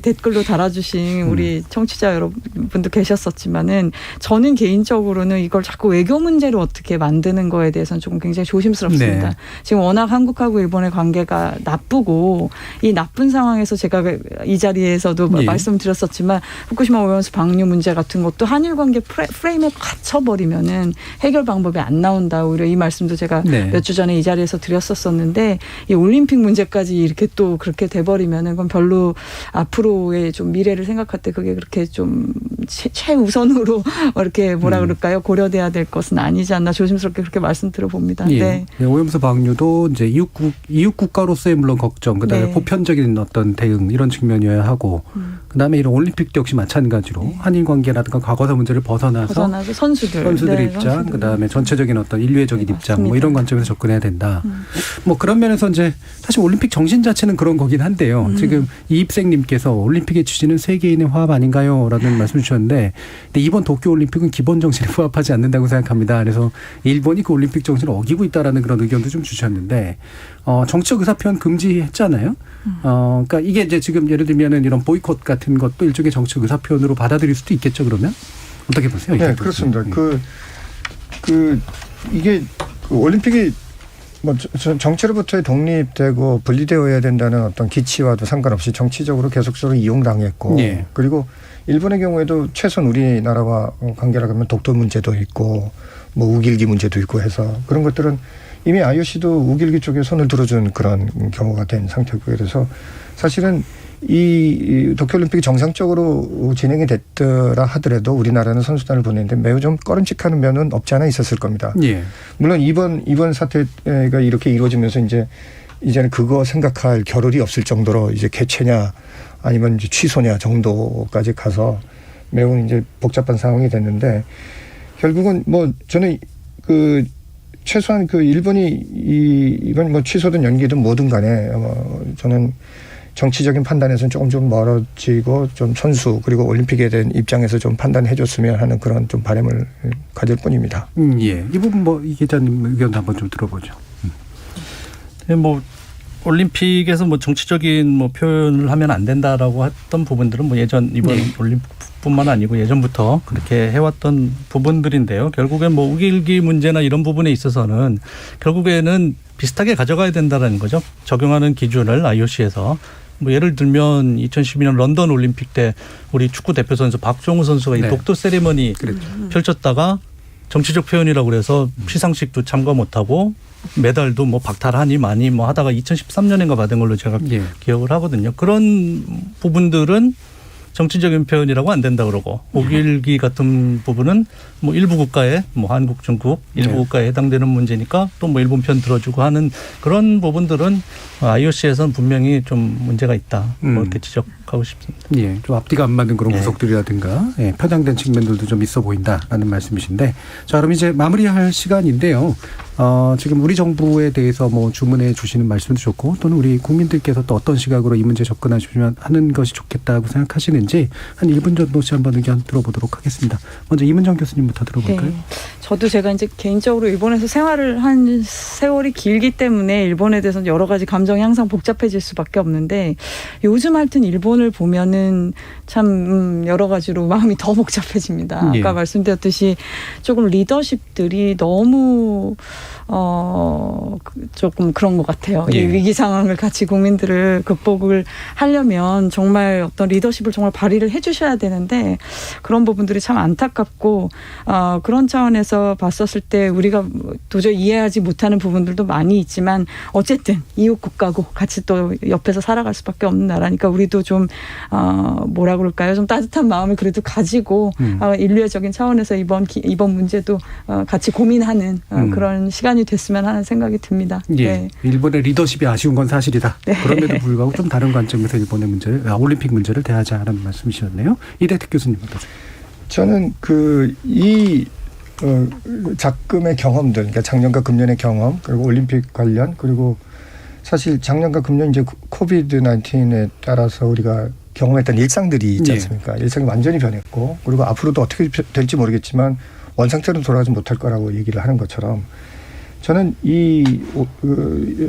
댓글로 달아주신 우리 청취자 여러분도 계셨었지만은 저는 개인적으로는 이걸 자꾸 외교 문제로 어떻게 만드는 거에 대해서는 조금 굉장히 조심스럽습니다. 네. 지금 워낙 한국하고 일본의 관계가 나쁘고 이 나쁜 상황에서 제가 이 자리에서도 말씀드렸었지만 후쿠시마 오염수 방류 문제 같은 것도 한일 관계 프레임에 갇혀버리면은 해결 방법이 안 나온다. 오히려 이 말씀도 제가 몇 주 전에 이 자리에서 드렸었는데 이 올림픽 문제까지 이렇게 또 그렇게 돼버리면은 그건 별로 앞으로의 좀 미래를 생각할 때 그게 그렇게 좀 최우선으로 이렇게 뭐라 그럴까요? 고려돼야 될 것은 아니지 않나 조심스럽게 그렇게 말씀드려 봅니다. 네. 오염수 방류도 이제 이웃 국가로서의 물론 걱정, 그다음에 보편적인 어떤 대응 이런 측면이어야 하고, 그다음에 이런 올림픽도 역시 마찬가지로 한일 관계라든가 과거사 문제를 벗어나서 선수들의 입장, 그다음에 전체적인 어떤 인류애적인 입장, 뭐 이런 관점에서 접근해야 된다. 뭐 그런 면에서 이제 사실 올림픽 정신 자체는 그런 거긴 한데요. 지금 이입생님께서 올림픽의 취지는 세계인의 화합 아닌가요?라는 말씀 주셨는데, 근데 이번 도쿄 올림픽은 기본 정신에 부합하지 않는다고 생각합니다. 그래서 일본이 그 올림픽 정신을 어기고 있다라는 그런 의견도 좀 주셨는데, 정치적 의사표현 금지했잖아요. 그러니까 이게 이제 지금 예를 들면은 이런 보이콧 같은 것도 일종의 정치적 의사표현으로 받아들일 수도 있겠죠. 그러면 어떻게 보세요? 네, 그렇습니다. 이게 올림픽이 뭐 정치로부터의 독립되고 분리되어야 된다는 어떤 기치와도 상관없이 정치적으로 계속적으로 이용당했고, 그리고 일본의 경우에도 최소한 우리나라와 관계라고 하면 독도 문제도 있고 뭐 우길기 문제도 있고 해서 그런 것들은 이미 IOC도 우길기 쪽에 손을 들어준 그런 경우가 된 상태고, 그래서 사실은 이 도쿄올림픽이 정상적으로 진행이 됐더라 하더라도 우리나라는 선수단을 보내는데 매우 좀 꺼림칙한 면은 없지 않아 있었을 겁니다. 예. 물론 이번 사태가 이렇게 이루어지면서 이제는 그거 생각할 겨를이 없을 정도로 이제 개최냐 아니면 이제 취소냐 정도까지 가서 매우 이제 복잡한 상황이 됐는데 결국은 뭐 저는 최소한 일본이 이번 뭐 취소든 연기든 뭐든 간에 저는 정치적인 판단에서는 조금 좀 멀어지고 좀 선수 그리고 올림픽에 대한 입장에서 좀 판단해 줬으면 하는 그런 좀 바람을 가질 뿐입니다. 예. 이 부분 뭐 이 기자님 의견도 한번 좀 들어보죠. 뭐 올림픽에서 뭐 정치적인 뭐 표현을 하면 안 된다라고 했던 부분들은 뭐 예전 이번 올림픽뿐만 아니고 예전부터 그렇게 해왔던 부분들인데요. 결국엔 뭐 우길기 문제나 이런 부분에 있어서는 결국에는 비슷하게 가져가야 된다라는 거죠. 적용하는 기준을 IOC에서. 뭐 예를 들면 2012년 런던 올림픽 때 우리 축구 대표 선수 박종우 선수가 이 독도 세리머니 펼쳤다가 정치적 표현이라고 그래서 시상식도 참가 못하고 메달도 뭐 박탈하니 많이 뭐 하다가 2013년인가 받은 걸로 제가 기억을 하거든요. 그런 부분들은 정치적인 표현이라고 안 된다 그러고 오길기 같은 부분은 뭐 일부 국가에 뭐 한국, 중국 일부 국가에 해당되는 문제니까 또 뭐 일본 편 들어주고 하는 그런 부분들은 IOC에서는 분명히 좀 문제가 있다. 뭐 이렇게 지적하고 싶습니다. 예, 좀 앞뒤가 안 맞는 그런 구석들이라든가 편향된 측면들도 좀 있어 보인다라는 말씀이신데 자 그럼 이제 마무리할 시간인데요. 지금 우리 정부에 대해서 뭐 주문해 주시는 말씀도 좋고 또는 우리 국민들께서 또 어떤 시각으로 이 문제 접근하시면 하는 것이 좋겠다고 생각하시는지 한 1분 정도씩 한번 의견 들어보도록 하겠습니다. 먼저 이문정 교수님부터 들어볼까요? 네. 저도 제가 이제 개인적으로 일본에서 생활을 한 세월이 길기 때문에 일본에 대해서는 여러 가지 감정이 항상 복잡해질 수밖에 없는데 요즘 하여튼 일본을 보면은 참 여러 가지로 마음이 더 복잡해집니다. 아까 말씀드렸듯이 조금 리더십들이 너무 조금 그런 것 같아요. 이 위기 상황을 같이 국민들을 극복을 하려면 정말 어떤 리더십을 정말 발휘를 해주셔야 되는데 그런 부분들이 참 안타깝고 그런 차원에서 봤었을 때 우리가 도저히 이해하지 못하는 부분들도 많이 있지만 어쨌든 이웃 국가고 같이 또 옆에서 살아갈 수밖에 없는 나라니까 우리도 좀 뭐라 그럴까요? 좀 따뜻한 마음을 그래도 가지고 인류애적인 차원에서 이번 문제도 같이 고민하는 그런 시간이 됐으면 하는 생각이 듭니다. 예. 네. 일본의 리더십이 아쉬운 건 사실이다. 네. 그럼에도 불구하고 좀 다른 관점에서 일본의 문제를 올림픽 문제를 대하자는 말씀이셨네요. 이대택 교수님 어떠세요? 저는 이 작금의 경험들, 그러니까 작년과 금년의 경험 그리고 올림픽 관련 그리고 사실 작년과 금년 이제 코비드 19에 따라서 우리가 경험했던 일상들이 있지 않습니까? 일상이 완전히 변했고 그리고 앞으로도 어떻게 될지 모르겠지만 원상태로 돌아가지 못할 거라고 얘기를 하는 것처럼 저는 이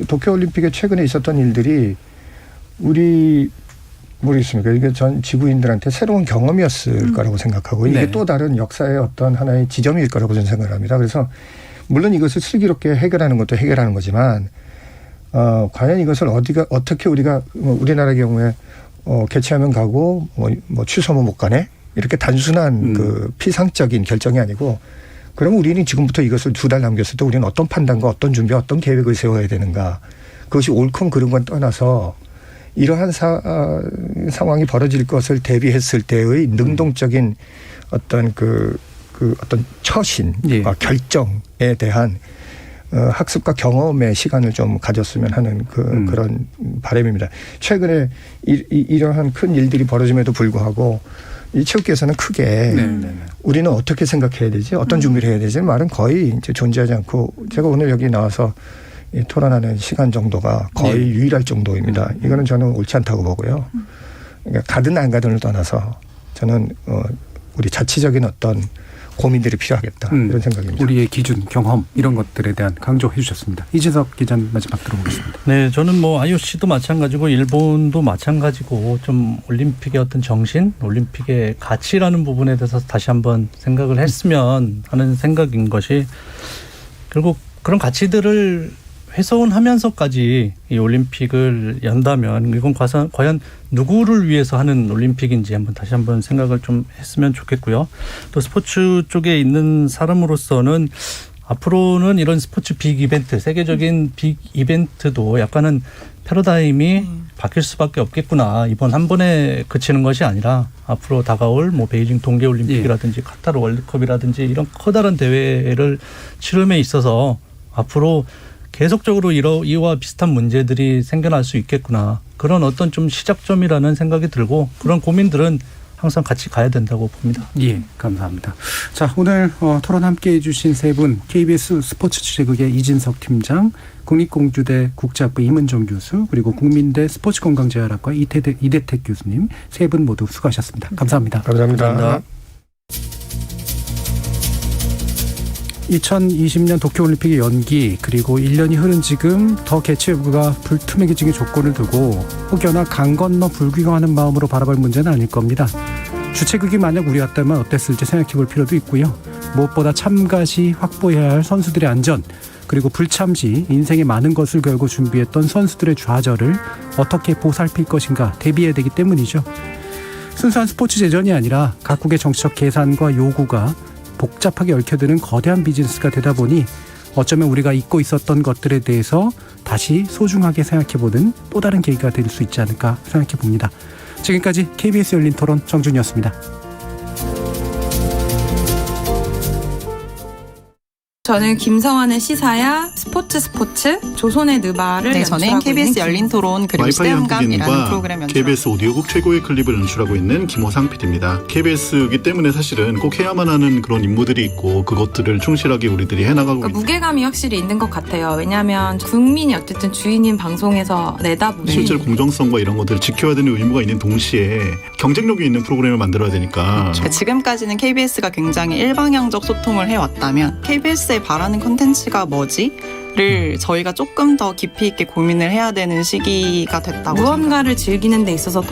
도쿄올림픽에 최근에 있었던 일들이 우리 모르겠습니까? 이게 전 지구인들한테 새로운 경험이었을 거라고 생각하고 이게 또 다른 역사의 어떤 하나의 지점일 거라고 저는 생각을 합니다. 그래서 물론 이것을 슬기롭게 해결하는 것도 해결하는 거지만 과연 이것을 어떻게 우리가 우리나라의 경우에 개최하면 가고 뭐 취소하면 못 가네? 이렇게 단순한 그 피상적인 결정이 아니고 그럼 우리는 지금부터 이것을 2달 남겼을 때 우리는 어떤 판단과 어떤 준비, 어떤 계획을 세워야 되는가. 그것이 옳건 그른 건 떠나서 이러한 상황이 벌어질 것을 대비했을 때의 능동적인 어떤 어떤 처신과 결정에 대한 학습과 경험의 시간을 좀 가졌으면 하는 그런 바람입니다. 최근에 이러한 큰 일들이 벌어짐에도 불구하고 이 체육계에서는 크게 우리는 어떻게 생각해야 되지? 어떤 준비를 해야 되지? 말은 거의 이제 존재하지 않고 제가 오늘 여기 나와서 토론하는 시간 정도가 거의 유일할 정도입니다. 이거는 저는 옳지 않다고 보고요. 그러니까 가든 안 가든을 떠나서 저는 우리 자치적인 어떤 고민들이 필요하겠다 이런 생각입니다. 우리의 기준, 경험 이런 것들에 대한 강조해 주셨습니다. 이진석 기자님 마지막 들어보겠습니다. 네, 저는 뭐 IOC도 마찬가지고 일본도 마찬가지고 좀 올림픽의 어떤 정신, 올림픽의 가치라는 부분에 대해서 다시 한번 생각을 했으면 하는 생각인 것이 결국 그런 가치들을 훼손하면서까지 이 올림픽을 연다면 이건 과연 누구를 위해서 하는 올림픽인지 다시 한번 생각을 좀 했으면 좋겠고요. 또 스포츠 쪽에 있는 사람으로서는 앞으로는 이런 스포츠 빅 이벤트, 세계적인 빅 이벤트도 약간은 패러다임이 바뀔 수밖에 없겠구나. 이번 한 번에 그치는 것이 아니라 앞으로 다가올 뭐 베이징 동계올림픽이라든지 카타르 월드컵이라든지 이런 커다란 대회를 치름에 있어서 앞으로 계속적으로 이와 비슷한 문제들이 생겨날 수 있겠구나. 그런 어떤 좀 시작점이라는 생각이 들고 그런 고민들은 항상 같이 가야 된다고 봅니다. 예, 감사합니다. 자, 오늘 토론 함께해 주신 세 분, KBS 스포츠 취재국의 이진석 팀장, 국립공주대 국제학부 임은정 교수, 그리고 국민대 스포츠건강재활학과 이대택 교수님 세 분 모두 수고하셨습니다. 감사합니다. 감사합니다. 2020년 도쿄올림픽의 연기 그리고 1년이 흐른 지금 더 개최 여부가 불투명해지는 조건을 두고 혹여나 강 건너 불귀경하는 마음으로 바라볼 문제는 아닐 겁니다. 주최국이 만약 우리였다면 어땠을지 생각해 볼 필요도 있고요. 무엇보다 참가 시 확보해야 할 선수들의 안전 그리고 불참 시 인생의 많은 것을 걸고 준비했던 선수들의 좌절을 어떻게 보살필 것인가 대비해야 되기 때문이죠. 순수한 스포츠 제전이 아니라 각국의 정치적 계산과 요구가 복잡하게 얽혀드는 거대한 비즈니스가 되다 보니 어쩌면 우리가 잊고 있었던 것들에 대해서 다시 소중하게 생각해보는 또 다른 계기가 될 수 있지 않을까 생각해 봅니다. 지금까지 KBS 열린 토론 정준이었습니다. 저는 김성환의 시사야 스포츠 조선의 느바를 네, 저는 KBS 열린 토론 그리고 시대음감이라는 프로그램 연출하고 KBS 오디오북 최고의 클립을 연출하고 있는 김호상 PD입니다. KBS이기 때문에 사실은 꼭 해야만 하는 그런 임무들이 있고 그것들을 충실하게 우리들이 해나가고 있는 무게감이 확실히 있는 것 같아요. 왜냐하면 국민이 어쨌든 주인인 방송에서 내다보니 실질 공정성과 이런 것들을 지켜야 되는 의무가 있는 동시에 경쟁력이 있는 프로그램을 만들어야 되니까 그러니까 지금까지는 KBS가 굉장히 일방향적 소통을 해왔다면 KBS에 바라는 콘텐츠가 뭐지를 저희가 조금 더 깊이 있게 고민을 해야 되는 시기가 됐다고 무언가를 즐기는 데 있어서 더